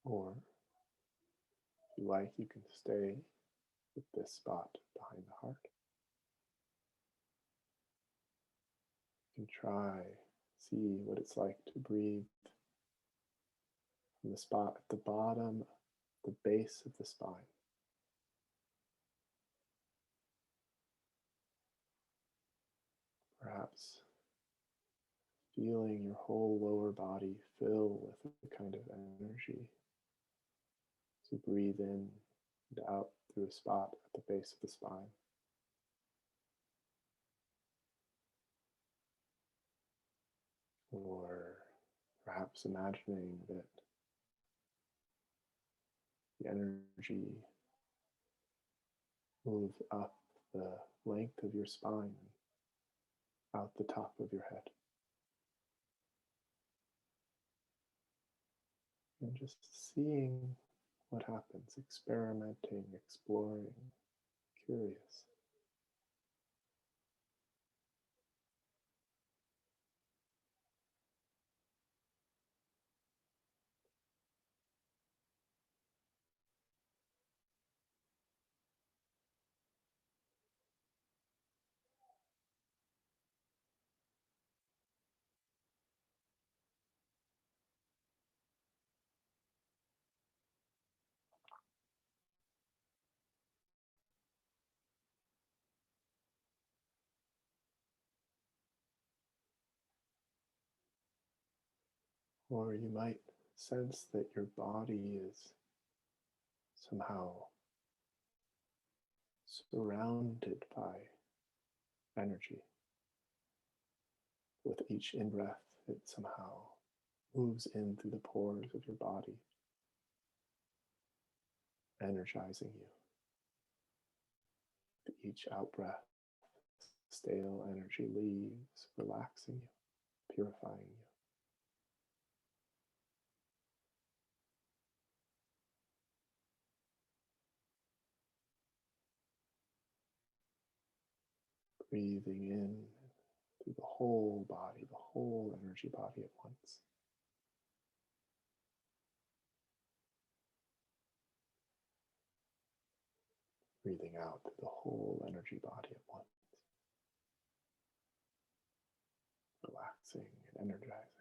Or if you like, you can stay with this spot behind the heart. You can try, see what it's like to breathe from the spot at the bottom, the base of the spine. Perhaps feeling your whole lower body fill with a kind of energy. So breathe in and out through a spot at the base of the spine. Or perhaps imagining that the energy moves up the length of your spine, out the top of your head. And just seeing what happens, experimenting, exploring, curious. Or you might sense that your body is somehow surrounded by energy. With each in-breath, it somehow moves in through the pores of your body, energizing you. With each out-breath, stale energy leaves, relaxing you, purifying you. Breathing in through the whole body, the whole energy body at once. Breathing out through the whole energy body at once. Relaxing and energizing.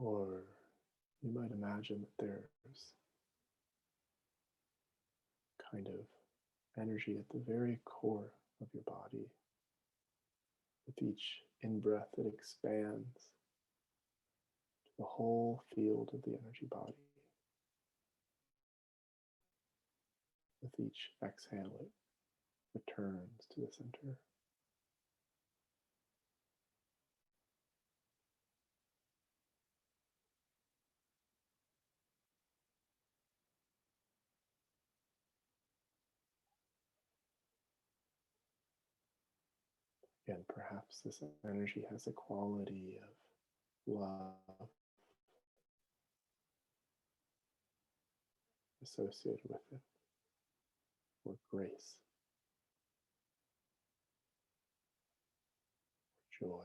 Or you might imagine that there's kind of energy at the very core of your body. With each in-breath, it expands to the whole field of the energy body. With each exhale, it returns to the center. And perhaps this energy has a quality of love associated with it, or grace, or joy,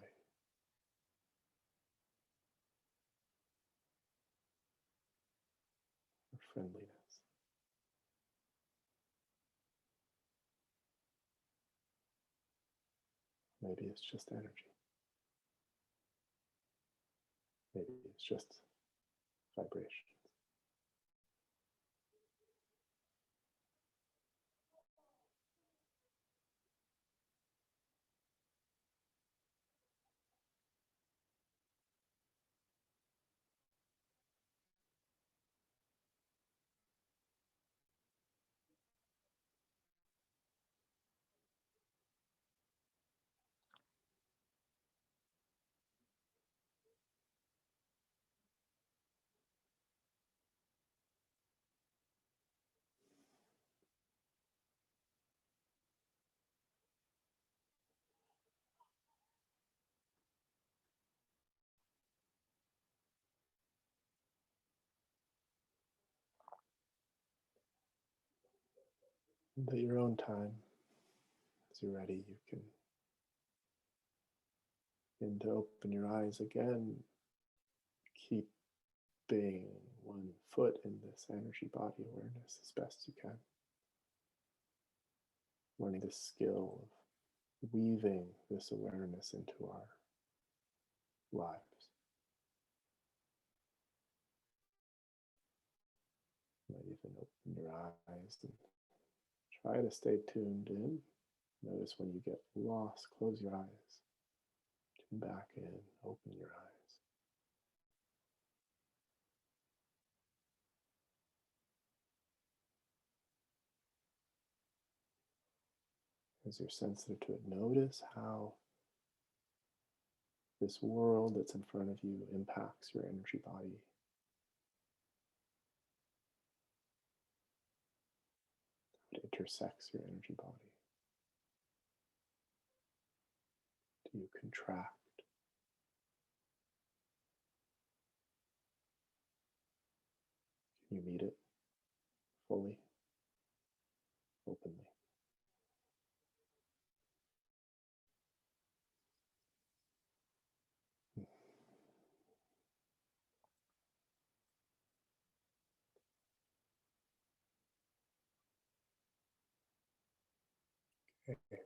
or friendliness. Maybe it's just energy. Maybe it's just vibration. And at your own time, as you're ready, you can begin to open your eyes again, keeping one foot in this energy body awareness as best you can. Learning the skill of weaving this awareness into our lives. You might even open your eyes and try to stay tuned in. Notice when you get lost, close your eyes, tune back in, open your eyes. As you're sensitive to it, notice how this world that's in front of you impacts your energy body. It intersects your energy body. Do you contract? Can you meet it fully, openly? Okay.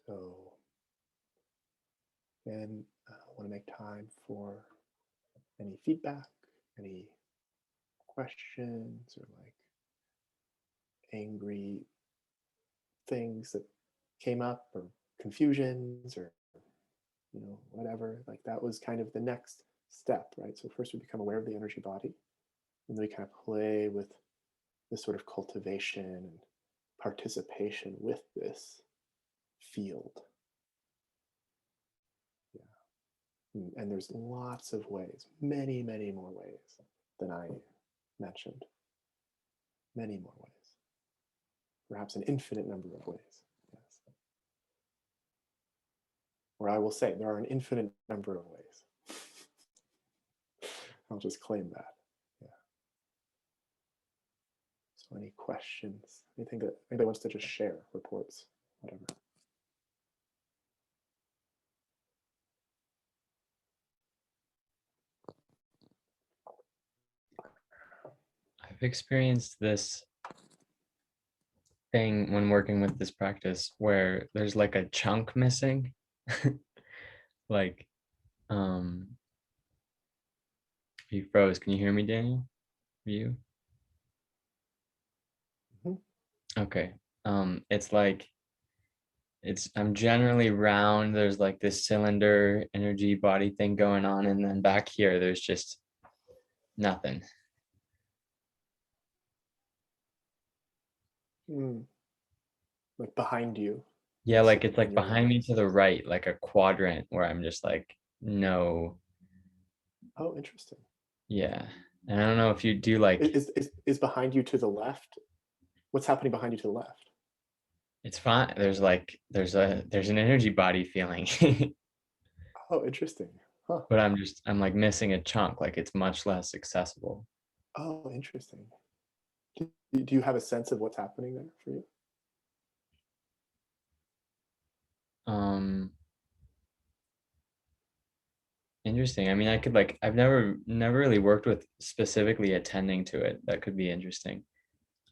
So, and I want to make time for any feedback, any questions, or like angry things that came up, or confusions, or whatever. Like that was kind of the next step, right? So first we become aware of the energy body, and then we kind of play with this sort of cultivation and participation with this field. Yeah. And there's lots of ways, many, many more ways than I mentioned. Many more ways. Perhaps an infinite number of ways. Yes. Or I will say there are an infinite number of ways. I'll just claim that. Yeah. So any questions? Anything that anybody wants to just share, reports, whatever. I've experienced this thing when working with this practice where there's like a chunk missing. Like, you froze. Can you hear me, Daniel? You? Okay. It's like I'm generally round. There's like this cylinder energy body thing going on, and then back here there's just nothing. Like behind you. Yeah, like it's like in your behind me awareness. to the right, like a quadrant where I'm just like, no. Oh, interesting. Yeah. And I don't know if you do like Is behind you to the left? What's happening behind you to the left? it's fine. There's an energy body feeling. Oh, interesting. Huh. But I'm like missing a chunk, like it's much less accessible. Oh, interesting. Do you have a sense of what's happening there for you? Interesting. I mean, I could like I've never really worked with specifically attending to it. That could be interesting.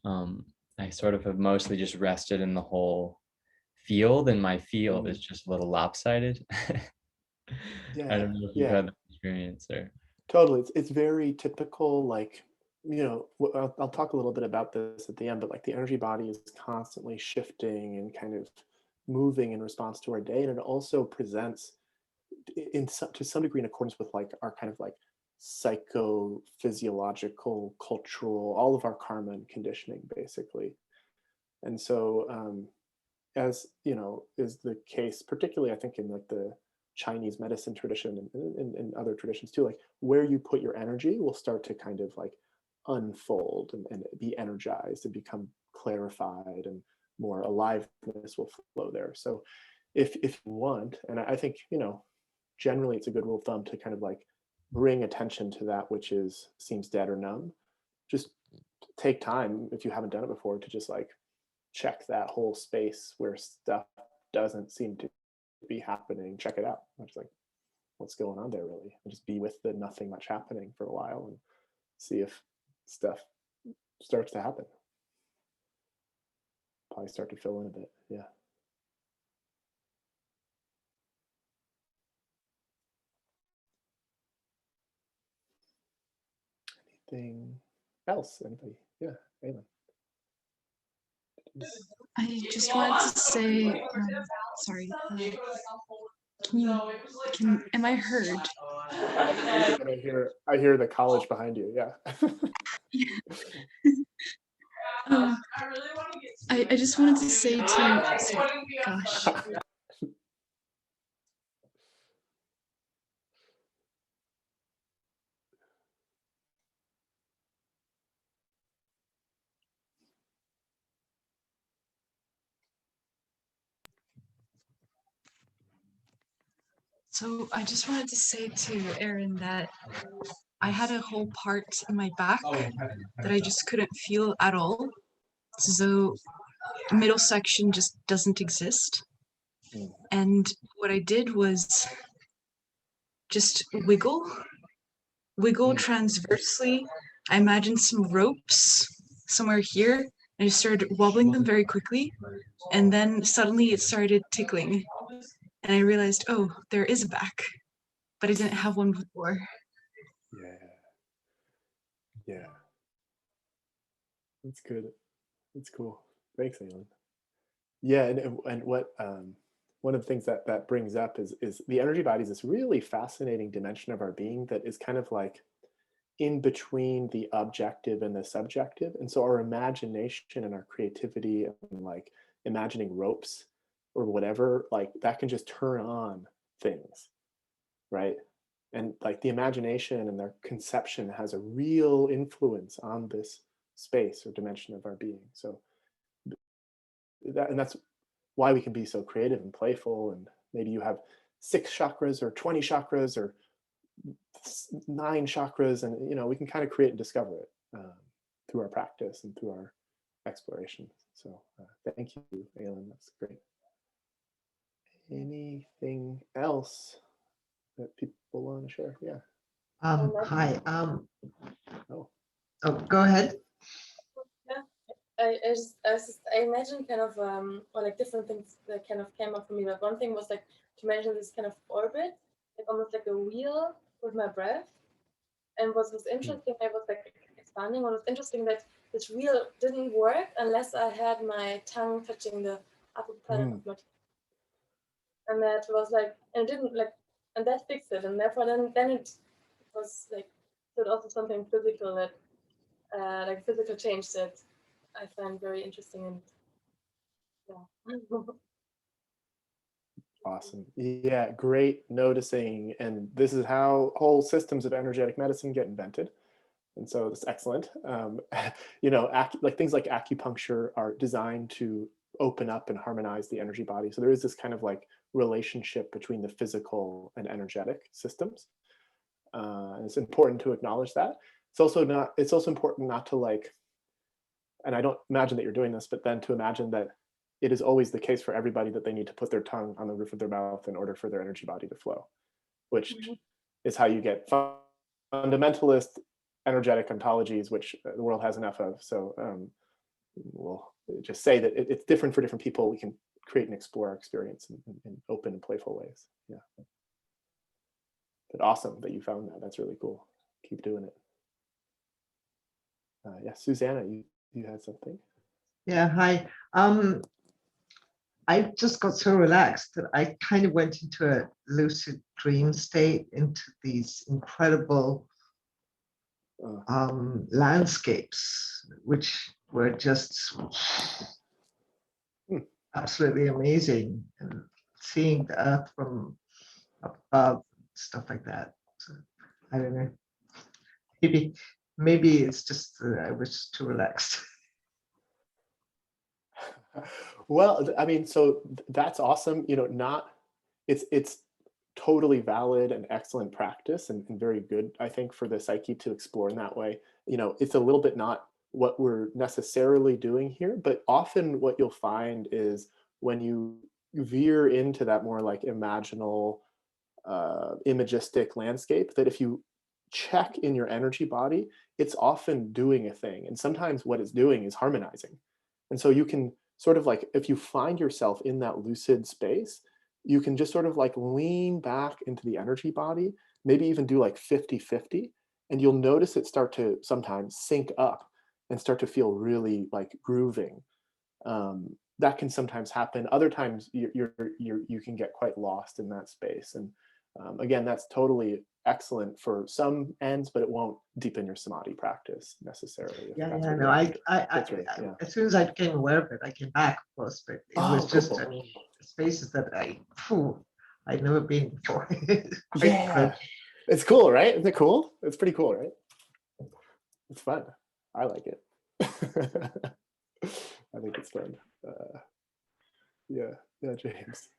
I sort of have mostly just rested in the whole field, and my field is just a little lopsided. Yeah, I don't know if you've yeah, had that experience or totally. It's very typical. Like, I'll talk a little bit about this at the end, but like the energy body is constantly shifting and kind of moving in response to our day, and it also presents to some degree in accordance with like our kind of like psychophysiological, cultural, all of our karma and conditioning, basically. And so, as is the case, particularly I think in like the Chinese medicine tradition and other traditions too, like where you put your energy will start to kind of like unfold and be energized and become clarified, and more aliveness will flow there. So if you want, and I think generally it's a good rule of thumb to kind of like bring attention to that which seems dead or numb. Just take time, if you haven't done it before, to just like check that whole space where stuff doesn't seem to be happening. Check it out. I'm just like, what's going on there really? And just be with the nothing much happening for a while and see if stuff starts to happen. Probably start to fill in a bit. Yeah. Anything else? Anybody? Yeah, Aylin. I just wanted to say, sorry, am I heard? I hear the college behind you. Yeah. I just wanted to say gosh. So I just wanted to say to Aaron that I had a whole part in my back that I just couldn't feel at all. So the middle section just doesn't exist. And what I did was just wiggle transversely. I imagined some ropes somewhere here. I just started wobbling them very quickly. And then suddenly it started tickling. And I realized, oh, there is a back, but I didn't have one before. Yeah. That's good. That's cool. Thanks, Aylin. Yeah, and what one of the things that brings up is the energy body is this really fascinating dimension of our being that is kind of like in between the objective and the subjective. And so our imagination and our creativity and like imagining ropes or whatever, like that can just turn on things, right? And like the imagination and their conception has a real influence on this space or dimension of our being. So that's why we can be so creative and playful. And maybe you have 6 chakras or 20 chakras or 9 chakras, and we can kind of create and discover it through our practice and through our exploration. So thank you, Aylin. That's great. Anything else that people want to share? Yeah. Hi. Oh, go ahead. I imagine kind of or like different things that kind of came up for me. But one thing was like to imagine this kind of orbit, like almost like a wheel with my breath. And what was interesting, I was like expanding. What was interesting that this wheel didn't work unless I had my tongue touching the upper part of my tongue. And that was like, and it didn't like, and that fixed it. And therefore, then it was like, so also something physical that, like physical change that I find very interesting and yeah. Awesome. Yeah, great noticing. And this is how whole systems of energetic medicine get invented. And so that's excellent. Like things like acupuncture are designed to open up and harmonize the energy body. So there is this kind of like relationship between the physical and energetic systems. And it's important to acknowledge that. It's also important not to like, and I don't imagine that you're doing this, but then to imagine that it is always the case for everybody that they need to put their tongue on the roof of their mouth in order for their energy body to flow, which is how you get fundamentalist energetic ontologies, which the world has enough of. So we'll just say that it's different for different people. We can create and explore our experience in open and playful ways. Yeah. But awesome that you found that. That's really cool. Keep doing it. Yeah, Susanna, you had something? Yeah, hi. I just got so relaxed that I kind of went into a lucid dream state, into these incredible landscapes, which were just absolutely amazing, and seeing the earth from above, stuff like that. So, I don't know. Maybe it's just I was just too relaxed. Well, I mean, so that's awesome. It's totally valid and excellent practice and very good, I think, for the psyche to explore in that way. It's a little bit not what we're necessarily doing here, but often what you'll find is when you veer into that more like imaginal, imagistic landscape, that if you check in your energy body, it's often doing a thing. And sometimes what it's doing is harmonizing. And so you can sort of like, if you find yourself in that lucid space, you can just sort of like lean back into the energy body, maybe even do like 50-50, and you'll notice it start to sometimes sync up and start to feel really like grooving. That can sometimes happen. Other times you can get quite lost in that space. And again, that's totally excellent for some ends, but it won't deepen your samadhi practice necessarily. Yeah, no, as soon as I became aware of it, I came back, of course, but it was just, cool. I mean, spaces that I'd never been before. Yeah, it's cool, right? Isn't it cool? It's pretty cool, right? It's fun. I like it. I think it's fun. Yeah, James.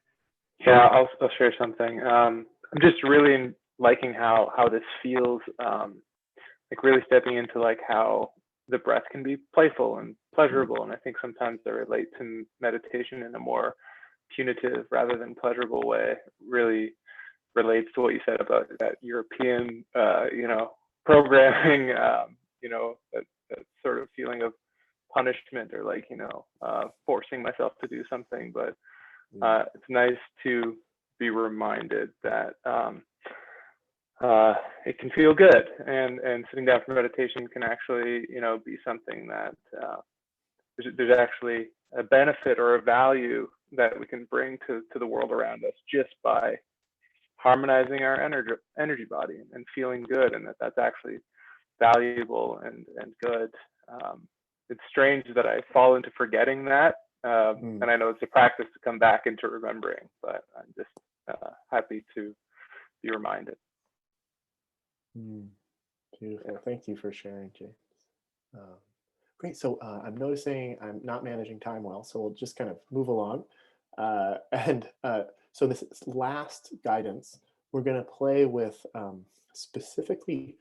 Yeah, I'll share something. I'm just really liking how this feels, like really stepping into like how the breath can be playful and pleasurable. And I think sometimes they relate to meditation in a more punitive rather than pleasurable way. Really relates to what you said about that European, programming, that sort of feeling of punishment or like, forcing myself to do something. But it's nice to be reminded that it can feel good, and sitting down for meditation can actually, be something that there's actually a benefit or a value that we can bring to the world around us just by harmonizing our energy body and feeling good, and that's actually valuable and good. It's strange that I fall into forgetting that, and I know it's a practice to come back into remembering, but I'm just happy to be reminded. Beautiful. Thank you for sharing, James. Great. So I'm noticing I'm not managing time well, so we'll just kind of move along. So this last guidance, we're going to play with specifically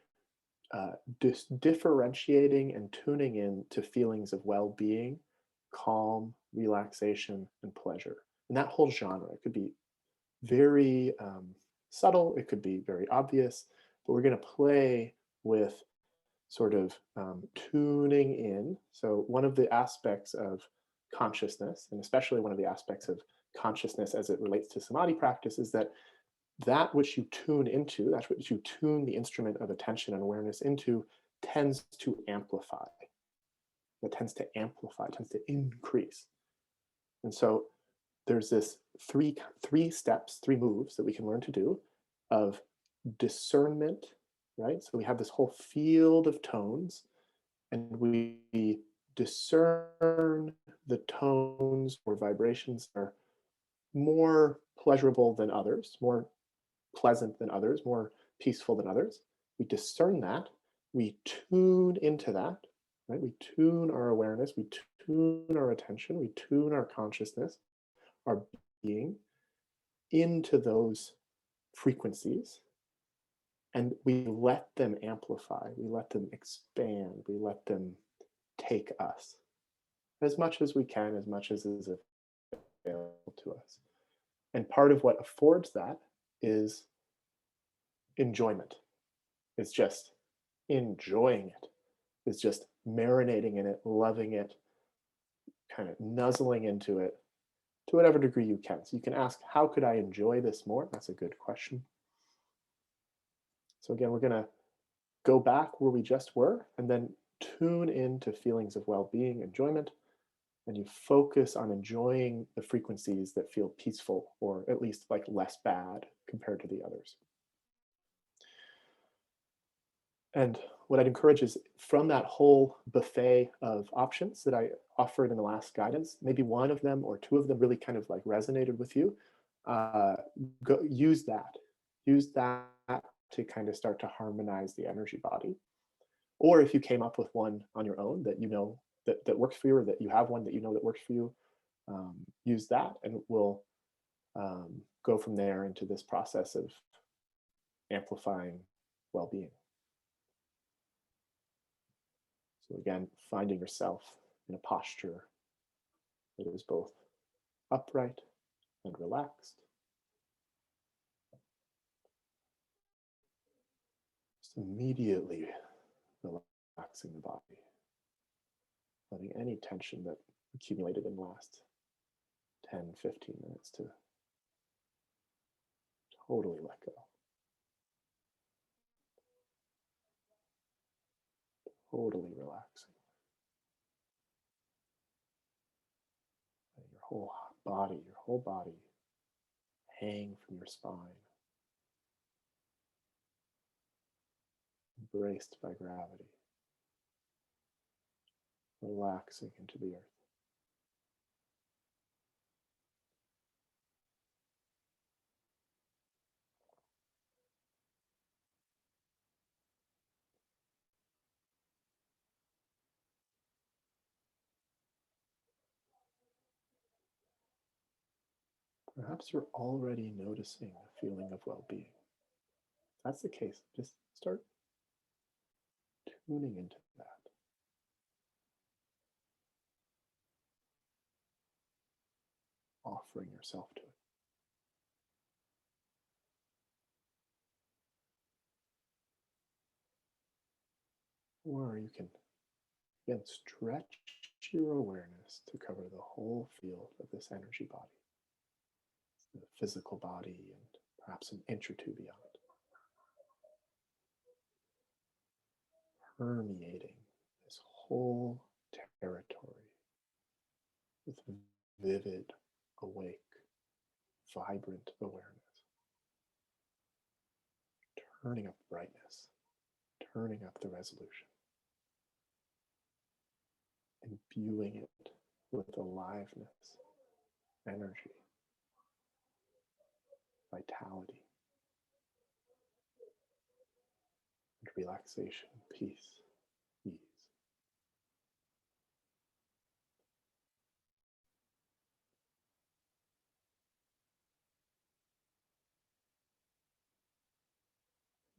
differentiating and tuning in to feelings of well-being, calm, relaxation, and pleasure. And that whole genre, it could be very subtle, it could be very obvious, but we're going to play with sort of tuning in. So one of the aspects of consciousness, and especially one of the aspects of consciousness as it relates to samadhi practice, is that which you tune into, that which you tune the instrument of attention and awareness into, tends to amplify. It tends to amplify, tends to increase. And so there's this three steps, three moves that we can learn to do of discernment, right? So we have this whole field of tones, and we discern the tones or vibrations that are more pleasurable than others, more pleasant than others, more peaceful than others. We discern that, we tune into that, right? We tune our awareness, we tune our attention, we tune our consciousness, our being into those frequencies, and we let them amplify, we let them expand, we let them take us as much as we can, as much as is available to us. And part of what affords that is enjoyment. It's just enjoying it. It's just marinating in it, loving it, kind of nuzzling into it to whatever degree you can. So you can ask, how could I enjoy this more? That's a good question. So again, we're going to go back where we just were and then tune into feelings of well-being, enjoyment, and you focus on enjoying the frequencies that feel peaceful, or at least like less bad compared to the others. And what I'd encourage is, from that whole buffet of options that I offered in the last guidance, maybe one of them or two of them really kind of like resonated with you. Use that to kind of start to harmonize the energy body. Or if you came up with one on your own that you know that works for you, or that you have one that you know that works for you, use that, and we'll go from there into this process of amplifying well-being. So again, finding yourself in a posture that is both upright and relaxed. Just immediately relaxing the body, letting any tension that accumulated in the last 10, 15 minutes to totally let go. Totally relaxing. Letting your whole body hang from your spine, embraced by gravity, relaxing into the earth. Perhaps you're already noticing a feeling of well-being. If that's the case, just start tuning into that. Offering yourself to it. Or you can, again, stretch your awareness to cover the whole field of this energy body. The physical body and perhaps an inch or two beyond. Permeating this whole territory with vivid, awake, vibrant awareness. Turning up brightness, turning up the resolution. Imbuing it with aliveness, energy, vitality, and relaxation, peace, ease.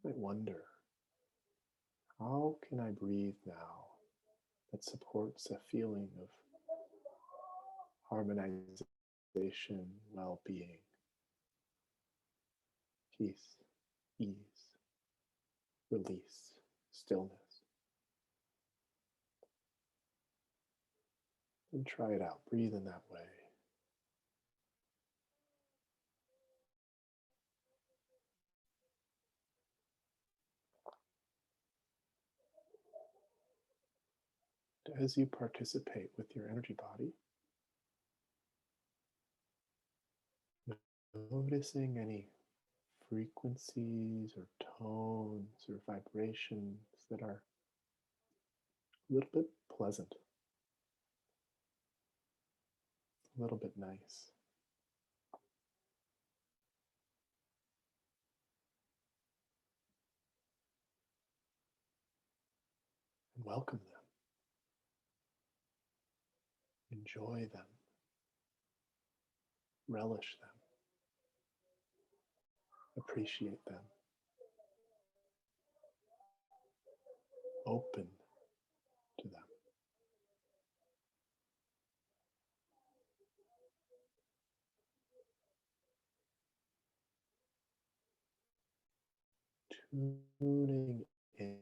You might wonder, how can I breathe now that supports a feeling of harmonization, well-being, peace, ease, release, stillness? And try it out. Breathe in that way. As you participate with your energy body, noticing any frequencies or tones or vibrations that are a little bit pleasant, a little bit nice. And welcome them. Enjoy them. Relish them. Appreciate them. Open to them. Tuning in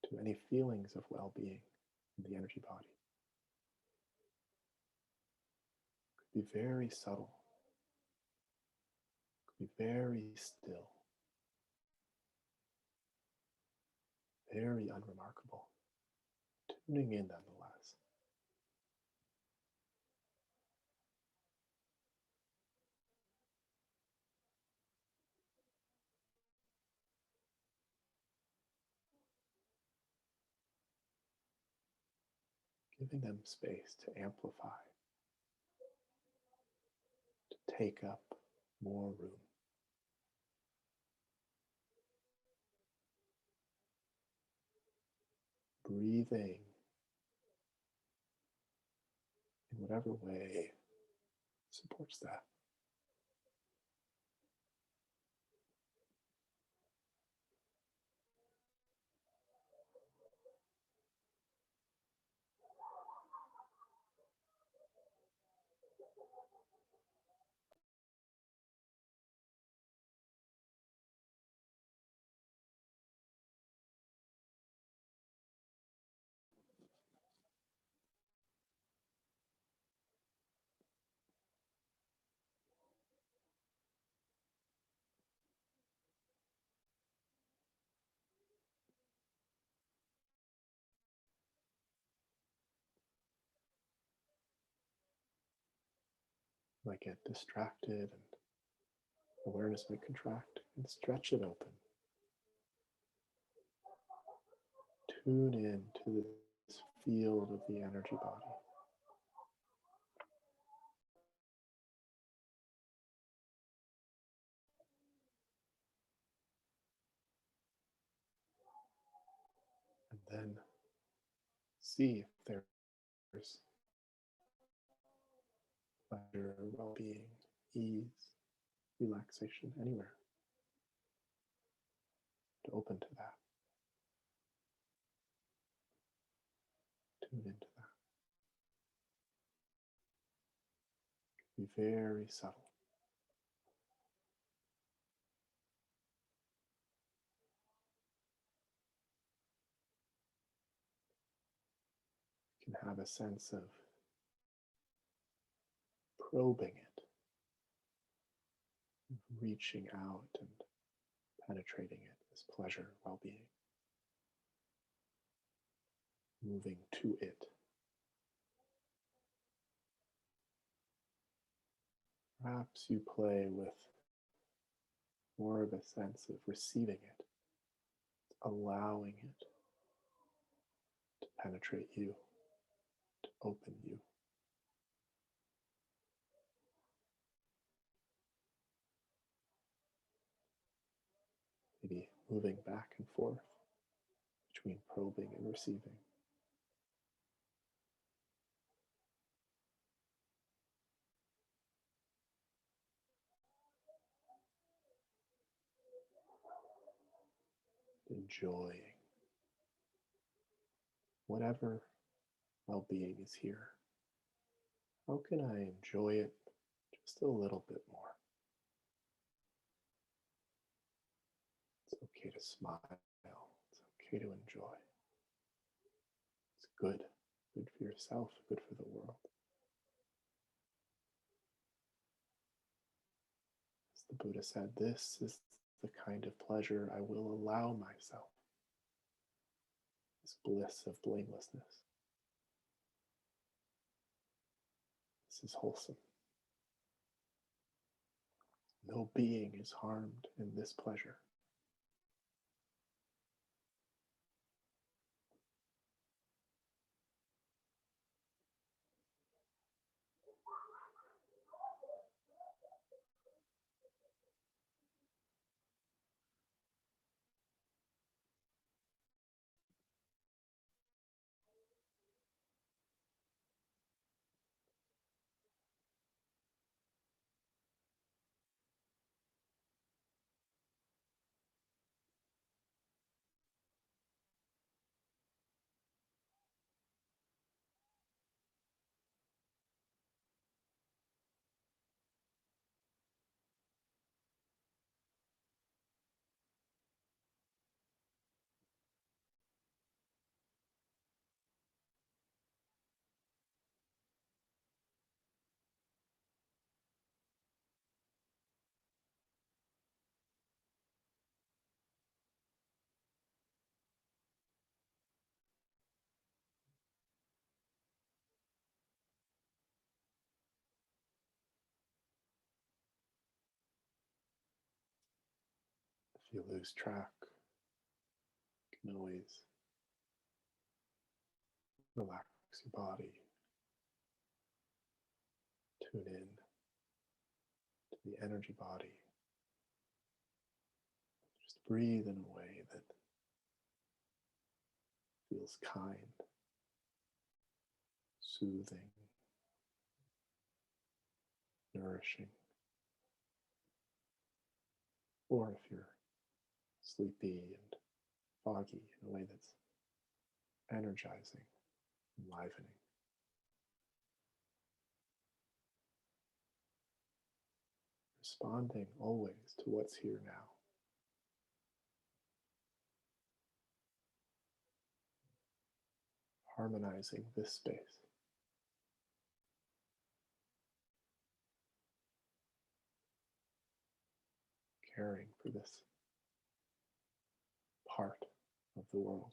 to any feelings of well-being in the energy body. Could be very subtle. Could be very still. Very unremarkable. Tuning in nonetheless. Giving them space to amplify, to take up more room. Breathing in whatever way supports that. might get distracted and awareness might contract, and stretch it open. Tune in to this field of the energy body. And then see if there's pleasure, well-being, ease, relaxation anywhere. To open to that. Tune into that. Be very subtle. You can have a sense of probing it, reaching out and penetrating it, this pleasure, well-being, moving to it. Perhaps you play with more of a sense of receiving it, allowing it to penetrate you, to open you. Maybe moving back and forth between probing and receiving. Enjoying whatever well-being is here. How can I enjoy it just a little bit more? It's okay to smile. It's okay to enjoy. It's good. Good for yourself, good for the world. As the Buddha said, this is the kind of pleasure I will allow myself. This bliss of blamelessness. This is wholesome. No being is harmed in this pleasure. If you lose track, you can always relax your body, tune in to the energy body. Just breathe in a way that feels kind, soothing, nourishing. Or if you're sleepy and foggy, in a way that's energizing, enlivening. Responding always to what's here now. Harmonizing this space. Caring for this part of the world.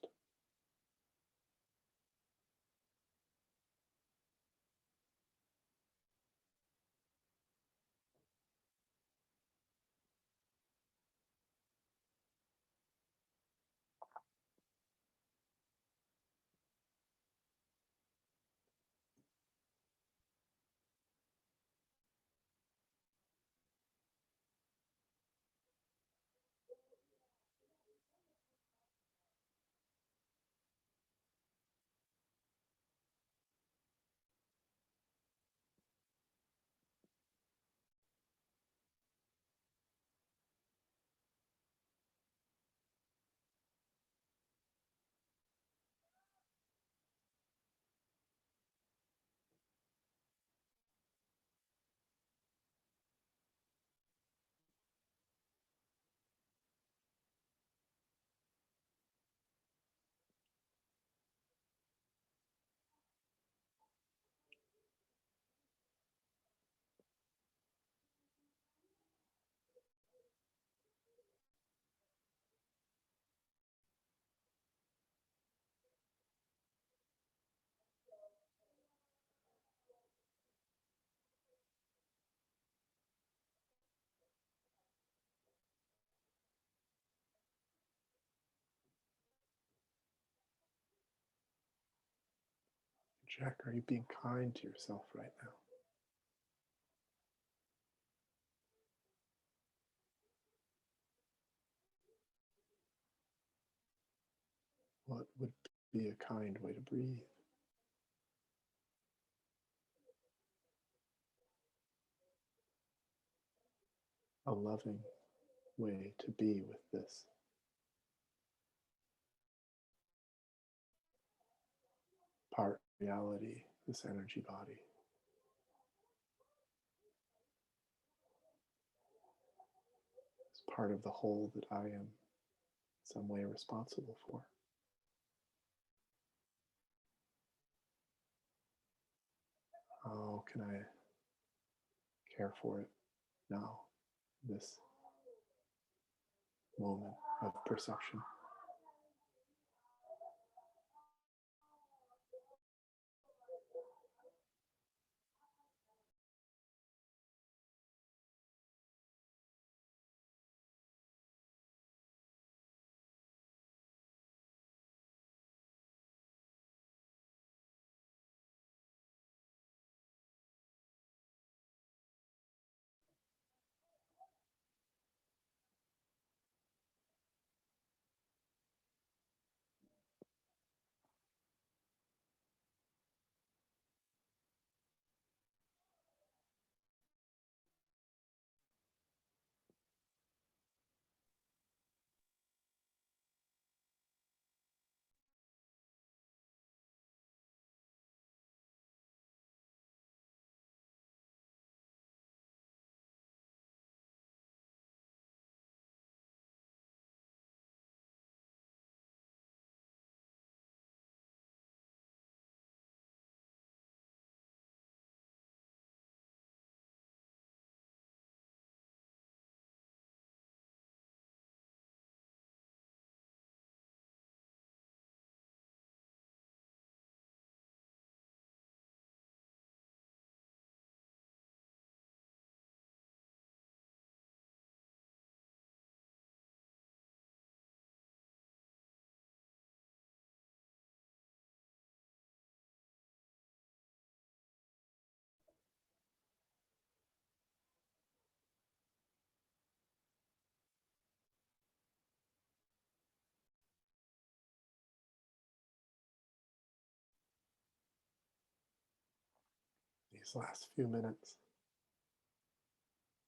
Check, are you being kind to yourself right now? What would be a kind way to breathe? A loving way to be with this part reality, this energy body. It's part of the whole that I am in some way responsible for. How can I care for it now, this moment of perception? These last few minutes,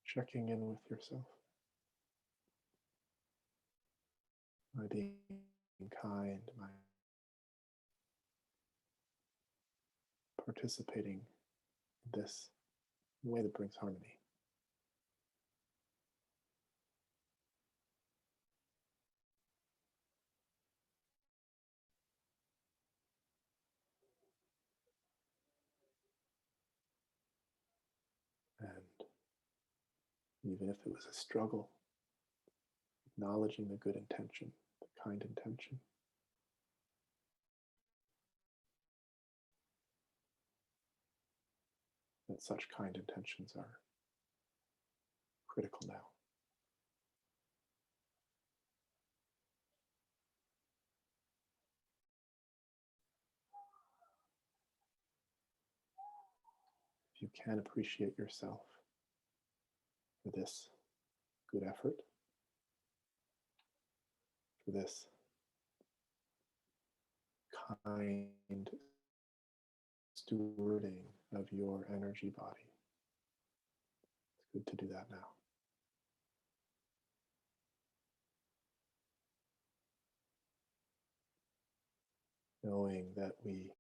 checking in with yourself. Am I being kind? Am I participating in this in a way that brings harmony? And even if it was a struggle, acknowledging the good intention, the kind intention. That such kind intentions are critical now. If you can appreciate yourself for this good effort, for this kind stewarding of your energy body, it's good to do that now. Knowing that we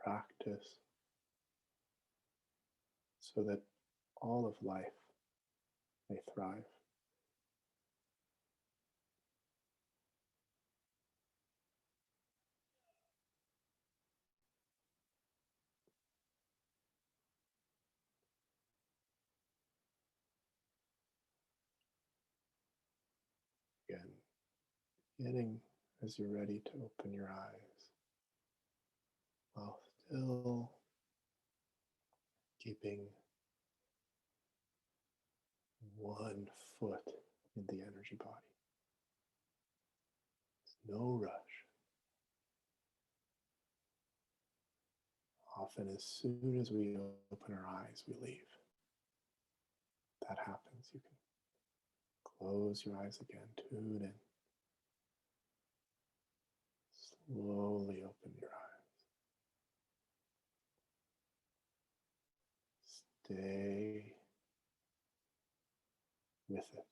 practice so that all of life may thrive. Again, beginning as you're ready to open your eyes, while still keeping one foot in the energy body. There's no rush. off, and as soon as we open our eyes, we leave. That happens. You can close your eyes again, tune in. Slowly open your eyes. Stay with it.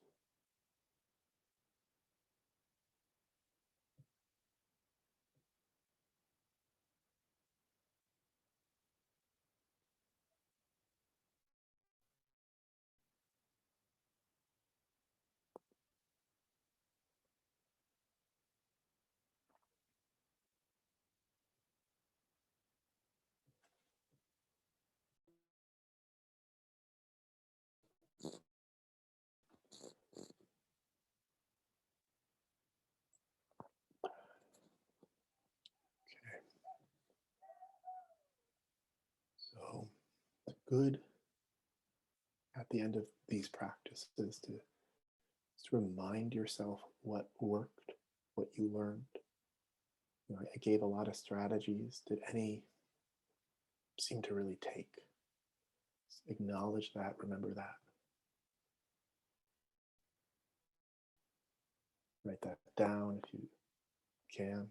So it's good at the end of these practices to remind yourself what worked, what you learned. You know, I gave a lot of strategies. Did any seem to really take? Just acknowledge that, remember that. Write that down if you can.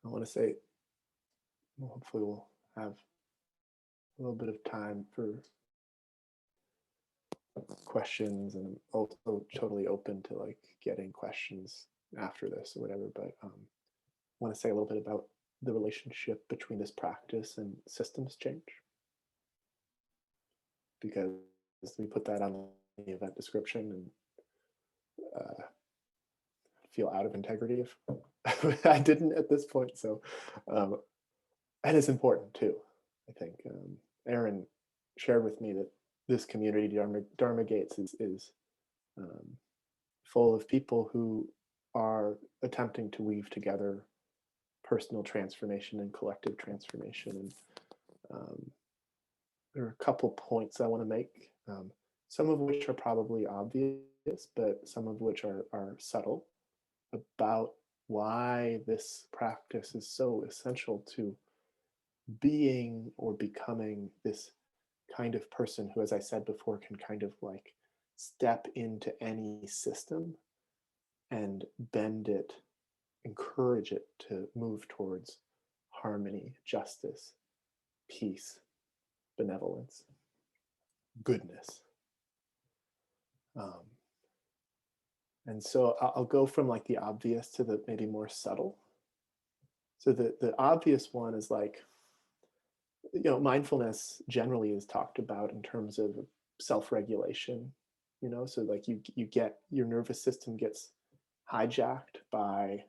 I want to say, well, hopefully we'll have a little bit of time for questions, and I'm also totally open to like getting questions after this or whatever, but I want to say a little bit about the relationship between this practice and systems change, because we put that on the event description, and feel out of integrity if I didn't at this point. So and it's important too. I think Aaron shared with me that this community, Dharma Gates, is full of people who are attempting to weave together personal transformation and collective transformation. And there are a couple points I want to make, some of which are probably obvious, but some of which are subtle, about why this practice is so essential to being or becoming this kind of person who, as I said before, can kind of like step into any system and bend it, encourage it to move towards harmony, justice, peace, benevolence, goodness. And so I'll go from like the obvious to the maybe more subtle. So the obvious one is like, you know, mindfulness generally is talked about in terms of self-regulation, you know, so like you get, your nervous system gets hijacked by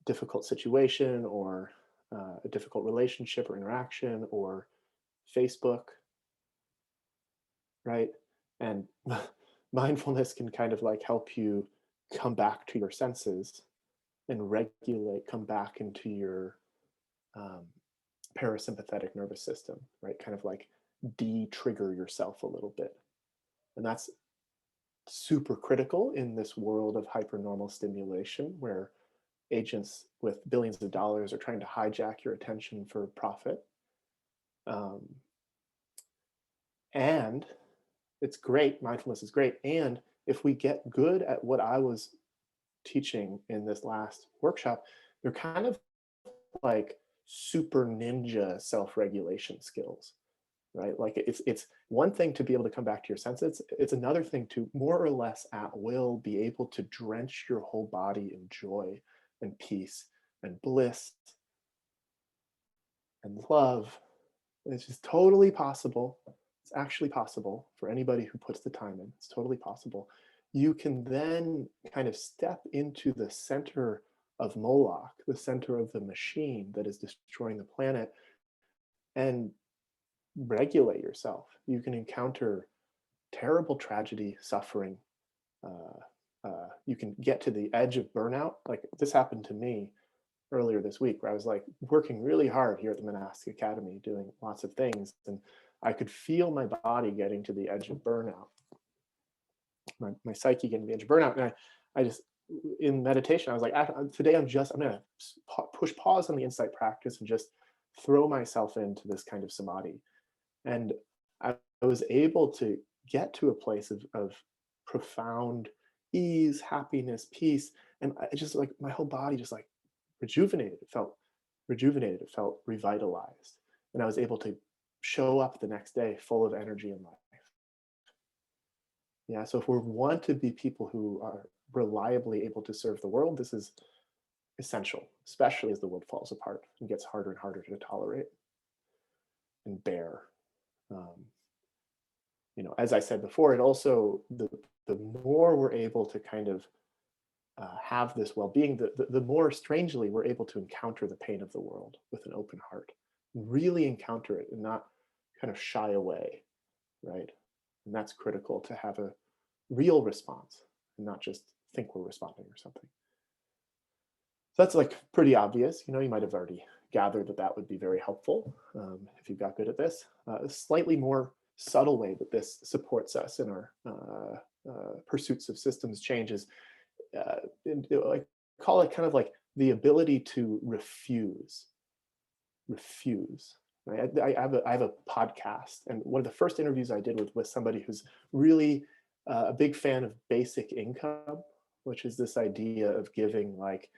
a difficult situation or a difficult relationship or interaction or Facebook, right? And mindfulness can kind of like help you come back to your senses and regulate, come back into your parasympathetic nervous system, right? Kind of like de-trigger yourself a little bit. And that's super critical in this world of hypernormal stimulation where agents with billions of dollars are trying to hijack your attention for profit. And it's great, mindfulness is great. And if we get good at what I was teaching in this last workshop, they're kind of like super ninja self-regulation skills, right? Like it's one thing to be able to come back to your senses. It's another thing to more or less at will be able to drench your whole body in joy and peace and bliss and love. It's just totally possible. It's actually possible for anybody who puts the time in. It's totally possible. You can then kind of step into the center of Moloch, the center of the machine that is destroying the planet, and regulate yourself. You can encounter terrible tragedy, suffering. You can get to the edge of burnout. Like this happened to me earlier this week, where I was like working really hard here at the Monastic Academy, doing lots of things, and I could feel my body getting to the edge of burnout. my psyche getting the edge of burnout. And I just, in meditation, I was like, today I'm gonna push pause on the insight practice and just throw myself into this kind of samadhi. And I was able to get to a place of profound ease, happiness, peace. And I just like, my whole body just like rejuvenated. It felt rejuvenated. It felt revitalized. And I was able to show up the next day full of energy and life. Yeah, so if we want to be people who are reliably able to serve the world, this is essential, especially as the world falls apart and gets harder and harder to tolerate and bear. You know, as I said before, it also, the more we're able to kind of have this well-being, the more strangely we're able to encounter the pain of the world with an open heart, really encounter it and not kind of shy away, right? And that's critical to have a real response and not just think we're responding or something. So that's like pretty obvious. You know, you might have already gathered that that would be very helpful if you got good at this. A slightly more subtle way that this supports us in our pursuits of systems changes. I call it kind of like the ability to refuse. Right? I have a podcast, and one of the first interviews I did with somebody who's really a big fan of basic income, which is this idea of giving like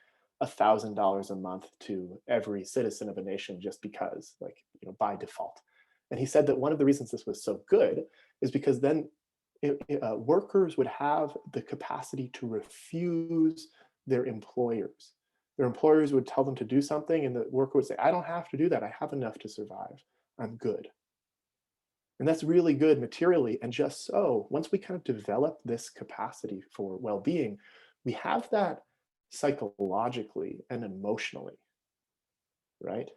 $1,000 a month to every citizen of a nation just because, like, you know, by default. And he said that one of the reasons this was so good is because then workers would have the capacity to refuse their employers. Their employers would tell them to do something and the worker would say, I don't have to do that. I have enough to survive. I'm good. And that's really good materially. And just so, once we kind of develop this capacity for well-being, we have that psychologically and emotionally, right?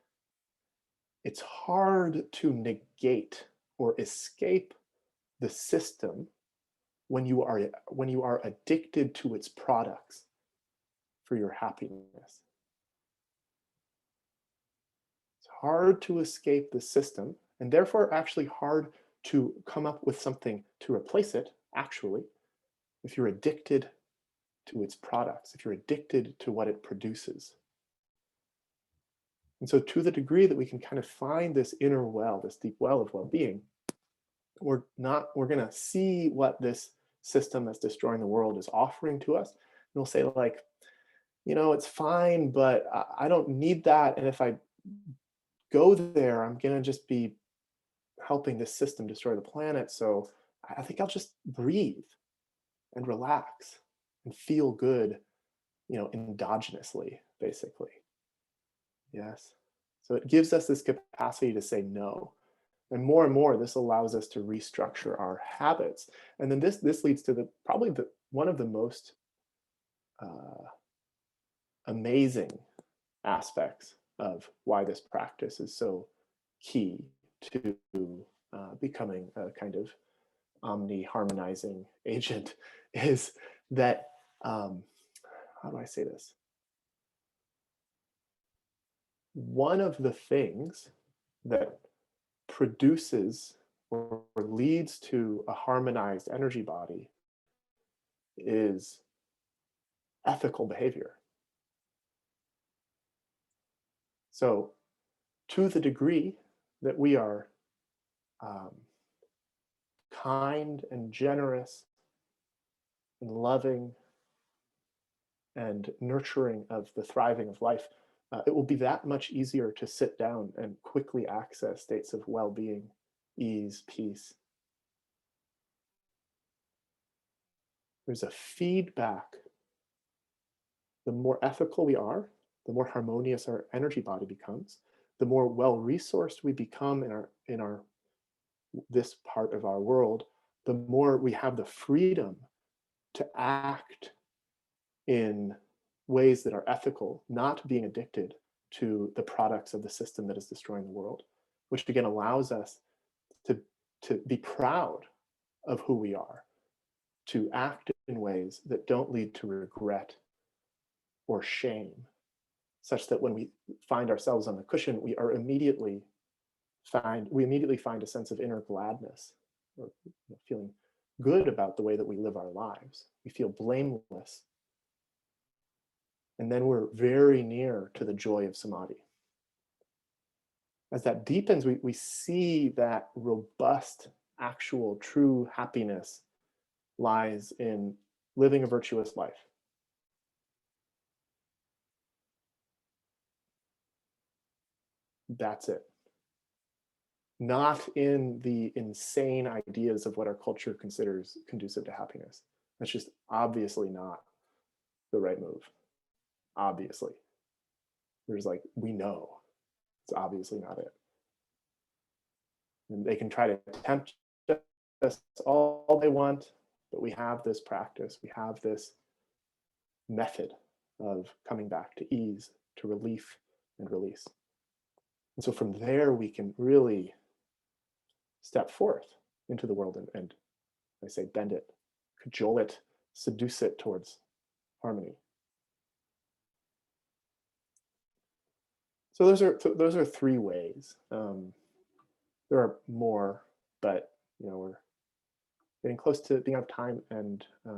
It's hard to negate or escape the system when you are addicted to its products for your happiness. It's hard to escape the system, and therefore actually hard to come up with something to replace it, actually, if you're addicted to its products, if you're addicted to what it produces. And so to the degree that we can kind of find this inner well, this deep well of well-being, we're gonna see what this system that's destroying the world is offering to us. And we'll say like, you know, it's fine, but I don't need that. And if I go there, I'm gonna just be helping this system destroy the planet. So I think I'll just breathe and relax and feel good, you know, endogenously, basically. Yes. So it gives us this capacity to say no. And more, this allows us to restructure our habits. And then this leads to probably one of the most amazing aspects of why this practice is so key to becoming a kind of omni-harmonizing agent is that, how do I say this? One of the things that produces or leads to a harmonized energy body is ethical behavior. So to the degree that we are kind and generous and loving and nurturing of the thriving of life, it will be that much easier to sit down and quickly access states of well-being, ease, peace. There's a feedback. The more ethical we are, the more harmonious our energy body becomes, the more well-resourced we become in our this part of our world, the more we have the freedom to act in ways that are ethical, not being addicted to the products of the system that is destroying the world, which again allows us to be proud of who we are, to act in ways that don't lead to regret or shame, such that when we find ourselves on the cushion, we immediately find a sense of inner gladness, or feeling good about the way that we live our lives. We feel blameless. And then we're very near to the joy of samadhi. As that deepens, we see that robust, actual, true happiness lies in living a virtuous life. That's it. Not in the insane ideas of what our culture considers conducive to happiness. That's just obviously not the right move. Obviously. There's like, we know it's obviously not it. And they can try to tempt us all they want, but we have this practice, we have this method of coming back to ease, to relief and release. And so from there, we can really step forth into the world and I say, bend it, cajole it, seduce it towards harmony. So those are three ways. There are more, but we're getting close to being out of time. And I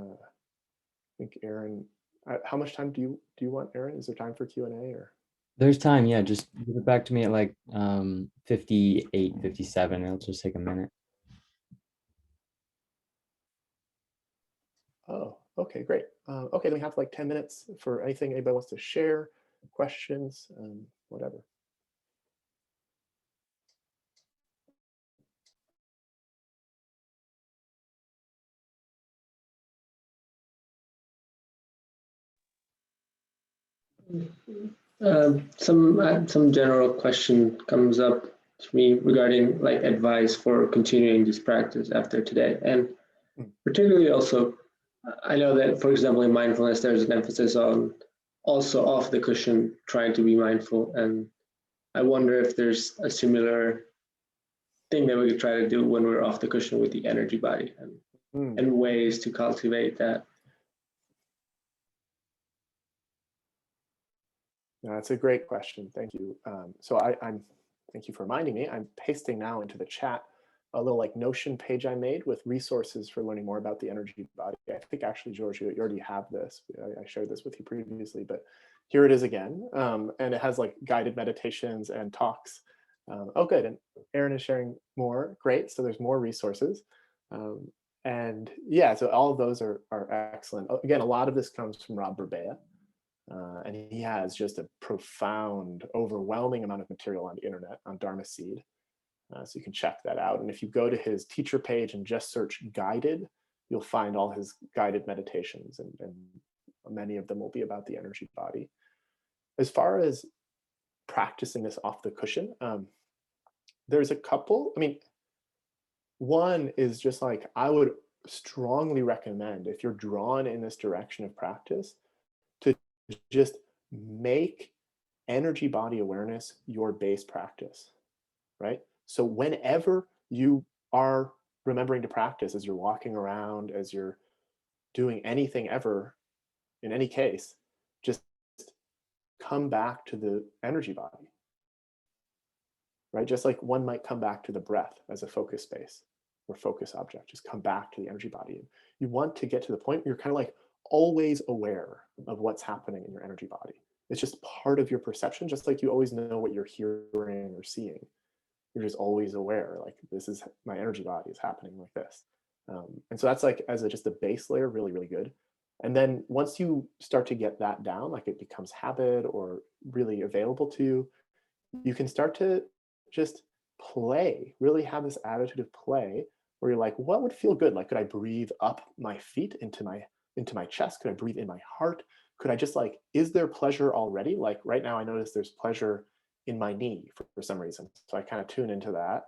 think Aaron, how much time do you want, Aaron? Is there time for Q&A or? There's time, yeah. Just give it back to me at like 58, 57. It'll just take a minute. Oh, okay, great. Okay, then we have like 10 minutes for anything anybody wants to share, questions, whatever. Some general question comes up to me regarding like advice for continuing this practice after today, and particularly also, I know that, for example, in mindfulness, there's an emphasis on also off the cushion trying to be mindful, and I wonder if there's a similar thing that we could try to do when we're off the cushion with the energy body, and ways to cultivate that. No, that's a great question. Thank you. So thank you for reminding me. I'm pasting now into the chat a little like Notion page I made with resources for learning more about the energy body. I think actually, George, you already have this. I shared this with you previously, but here it is again. And it has like guided meditations and talks. Oh, good. And Aaron is sharing more. Great. So there's more resources. And yeah, so all of those are excellent. Again, a lot of this comes from Rob Burbea. And he has just a profound, overwhelming amount of material on the internet on Dharma Seed. So you can check that out. And if you go to his teacher page and just search guided, you'll find all his guided meditations, and many of them will be about the energy body. As far as practicing this off the cushion, there's a couple. I mean, one is just like, I would strongly recommend, if you're drawn in this direction of practice, to just make energy body awareness your base practice, right? So whenever you are remembering to practice, as you're walking around, as you're doing anything ever, in any case, just come back to the energy body, right? Just like one might come back to the breath as a focus space or focus object, just come back to the energy body. You want to get to the point where you're kind of like always aware of what's happening in your energy body. It's just part of your perception, just like you always know what you're hearing or seeing. You're just always aware, like, this is my energy body is happening like this. And so that's like, as just a base layer, really, really good. And then once you start to get that down, like it becomes habit or really available to you, you can start to just play, really have this attitude of play where you're like, what would feel good? Like, could I breathe up my feet into my chest? Could I breathe in my heart? Could I just like, is there pleasure already? Like right now I notice there's pleasure in my knee for some reason. So I kind of tune into that.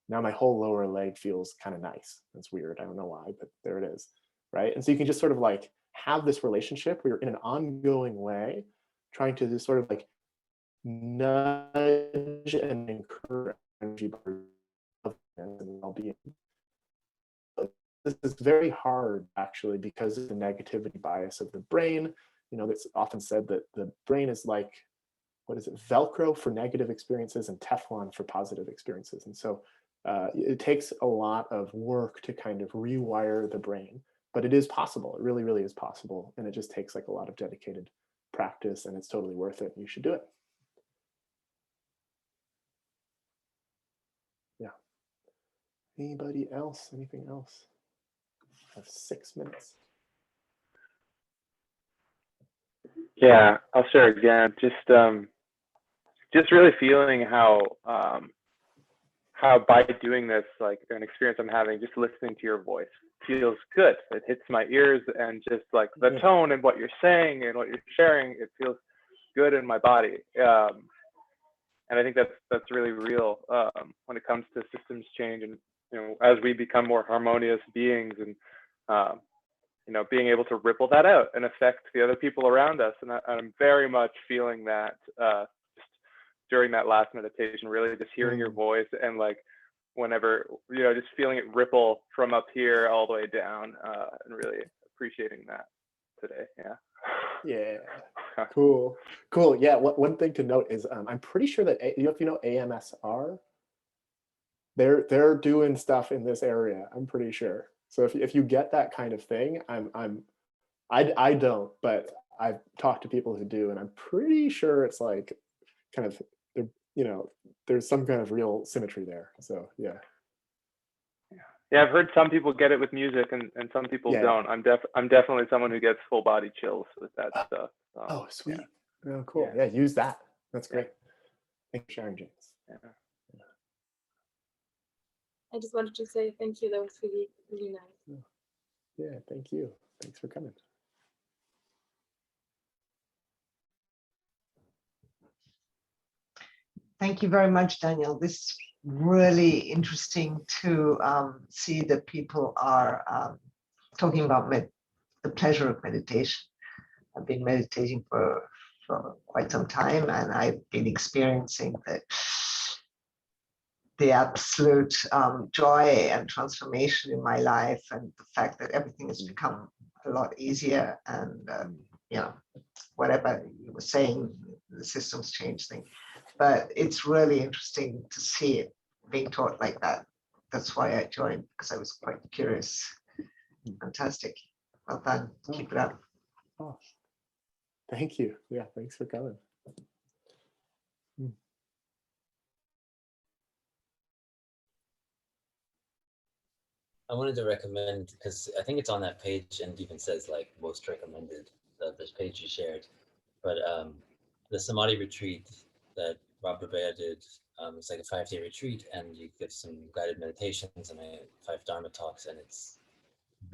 Now my whole lower leg feels kind of nice. That's weird. I don't know why, but there it is, right? And so you can just sort of like have this relationship where you're in an ongoing way trying to just sort of like nudge and encourage energy and well-being. This is very hard actually because of the negativity bias of the brain. You know, it's often said that the brain is like, what is it, Velcro for negative experiences and Teflon for positive experiences. And so it takes a lot of work to kind of rewire the brain, but it is possible. It really, really is possible. And it just takes like a lot of dedicated practice, and it's totally worth it. You should do it. Yeah. Anybody else? Anything else? I have 6 minutes. Yeah, I'll share again. Just really feeling how by doing this, like an experience I'm having, just listening to your voice feels good. It hits my ears, and just like the tone and what you're saying and what you're sharing, it feels good in my body. And I think that's really real when it comes to systems change, and as we become more harmonious beings, and being able to ripple that out and affect the other people around us. And I'm very much feeling that just during that last meditation, really just hearing your voice, and like whenever, just feeling it ripple from up here all the way down, and really appreciating that today. Yeah. Cool. Yeah. One thing to note is I'm pretty sure that if you know AMSR, they're doing stuff in this area. I'm pretty sure. So if you get that kind of thing, I don't, but I've talked to people who do, and I'm pretty sure it's like kind of, there's some kind of real symmetry there. So yeah. Yeah, I've heard some people get it with music, and some people don't. I'm definitely someone who gets full body chills with that stuff. Oh, sweet. Yeah. Oh, cool. Yeah, use that. That's great. Thanks for sharing, James. Yeah. I just wanted to say thank you. That was really, really nice. Yeah, thank you. Thanks for coming. Thank you very much, Daniel. This is really interesting to see that people are talking about the pleasure of meditation. I've been meditating for quite some time, and I've been experiencing the absolute joy and transformation in my life, and the fact that everything has become a lot easier, and whatever you were saying, the systems change thing. But it's really interesting to see it being taught like that. That's why I joined, because I was quite curious. Fantastic. Well done. Keep it up. Oh, thank you. Yeah, thanks for coming. I wanted to recommend, because I think it's on that page, and it even says like most recommended, this page you shared, but the Samadhi Retreat that Rob Berbea did, it's like a 5-day retreat, and you get some guided meditations and 5 Dharma talks, and it's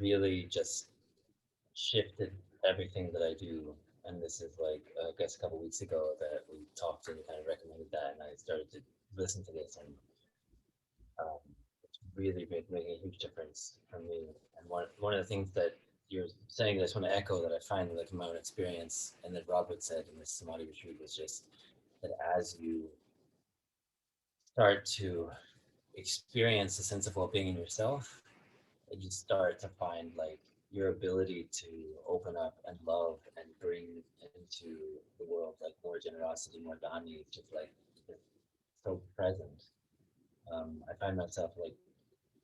really just shifted everything that I do. And this is like, I guess a couple of weeks ago that we talked, and kind of recommended that, and I started to listen to this, and it's really making a huge difference for me. And one of the things that you're saying, that I just want to echo, that I find like in my own experience, and that Robert said in this Samadhi Retreat, was just that as you start to experience a sense of well-being in yourself, you start to find like your ability to open up and love and bring into the world like more generosity, more dani, just like so present. I find myself like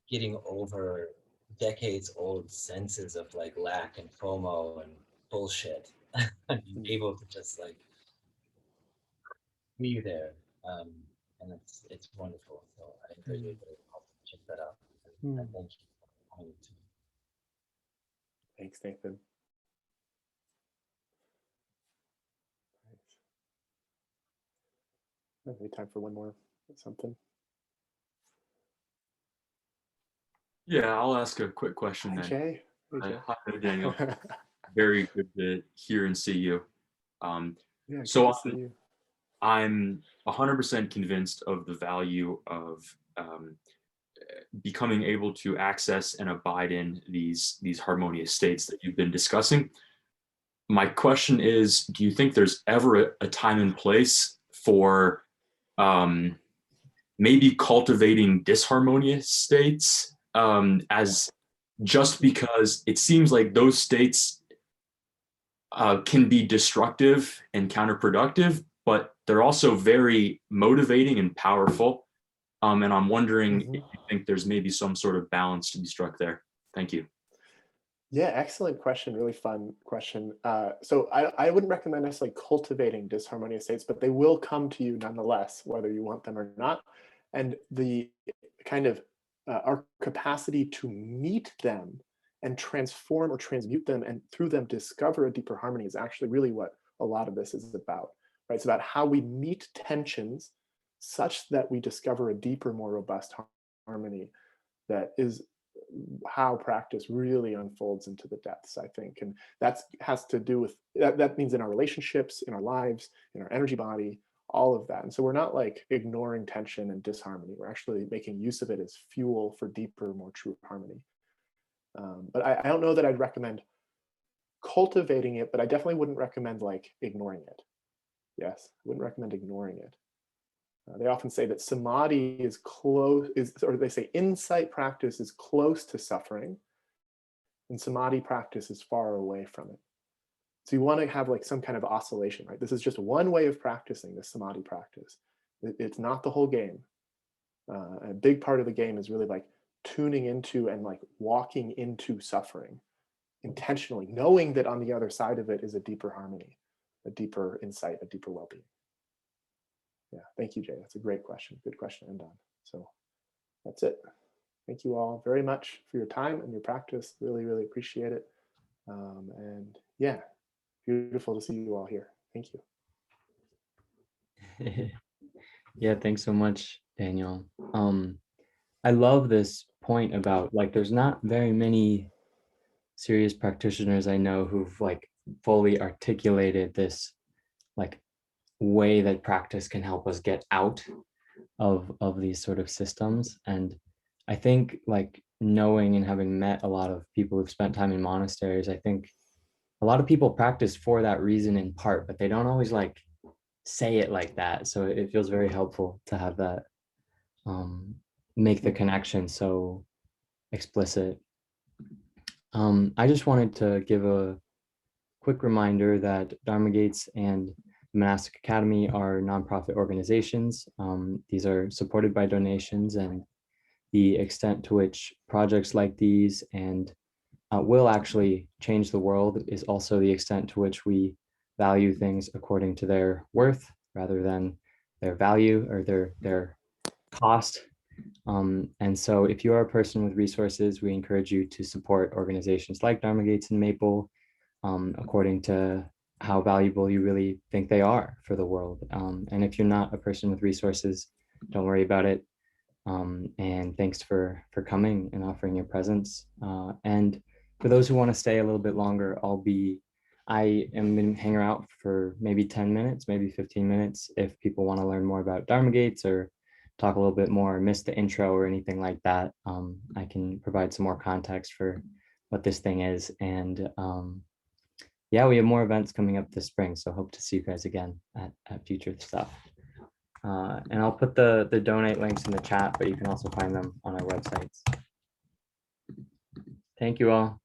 getting over decades old senses of like lack and FOMO and bullshit, and being able to just like be there. And it's wonderful. So I encourage you to check that out. And thank you for coming to me. Thanks, Nathan. Any time for one more something? Yeah, I'll ask a quick question then. Jay. Hey, Jay. Hi, Daniel. Very good to hear and see you. Yeah, so see you. I'm 100% convinced of the value of becoming able to access and abide in these harmonious states that you've been discussing. My question is, do you think there's ever a time and place for maybe cultivating disharmonious states, as just because it seems like those states can be destructive and counterproductive, but they're also very motivating and powerful. And I'm wondering Mhm. if you think there's maybe some sort of balance to be struck there. Thank you. Yeah, excellent question. Really fun question. So I wouldn't recommend necessarily cultivating disharmonious states, but they will come to you nonetheless, whether you want them or not. And the kind of our capacity to meet them and transform or transmute them and through them discover a deeper harmony is actually really what a lot of this is about, right? It's about how we meet tensions such that we discover a deeper, more robust harmony that is how practice really unfolds into the depths, I think. And that has to do with that means in our relationships, in our lives, in our energy body, all of that. And so we're not like ignoring tension and disharmony. We're actually making use of it as fuel for deeper, more true harmony. But I don't know that I'd recommend cultivating it, but I definitely wouldn't recommend like ignoring it. Yes, I wouldn't recommend ignoring it. They often say that samadhi is close, or they say insight practice is close to suffering, and samadhi practice is far away from it. So you want to have like some kind of oscillation, right? This is just one way of practicing this samadhi practice. It's not the whole game. A big part of the game is really like tuning into and like walking into suffering intentionally, knowing that on the other side of it is a deeper harmony, a deeper insight, a deeper well-being. Yeah, thank you, Jay. That's a great question. Good question to end on. So that's it. Thank you all very much for your time and your practice. Really, really appreciate it. And yeah, beautiful to see you all here. Thank you. Yeah, thanks so much, Daniel. I love this point about like there's not very many serious practitioners I know who've like fully articulated this like way that practice can help us get out of these sort of systems. And I think like knowing and having met a lot of people who've spent time in monasteries, I think a lot of people practice for that reason in part, but they don't always like say it like that. So it feels very helpful to have that make the connection so explicit. I just wanted to give a quick reminder that Dharma Gates and the Monastic Academy are nonprofit organizations. These are supported by donations, and the extent to which projects like these and will actually change the world is also the extent to which we value things according to their worth rather than their value or their cost. And so if you are a person with resources, we encourage you to support organizations like Dharma Gates and Maple according to how valuable you really think they are for the world. And if you're not a person with resources, don't worry about it. And thanks for coming and offering your presence. And for those who want to stay a little bit longer, I am going to hang out for maybe 10 minutes, maybe 15 minutes. If people want to learn more about Dharma Gates or talk a little bit more, miss the intro or anything like that, I can provide some more context for what this thing is. And yeah, we have more events coming up this spring, so hope to see you guys again at future stuff. And I'll put the donate links in the chat, but you can also find them on our websites. Thank you all.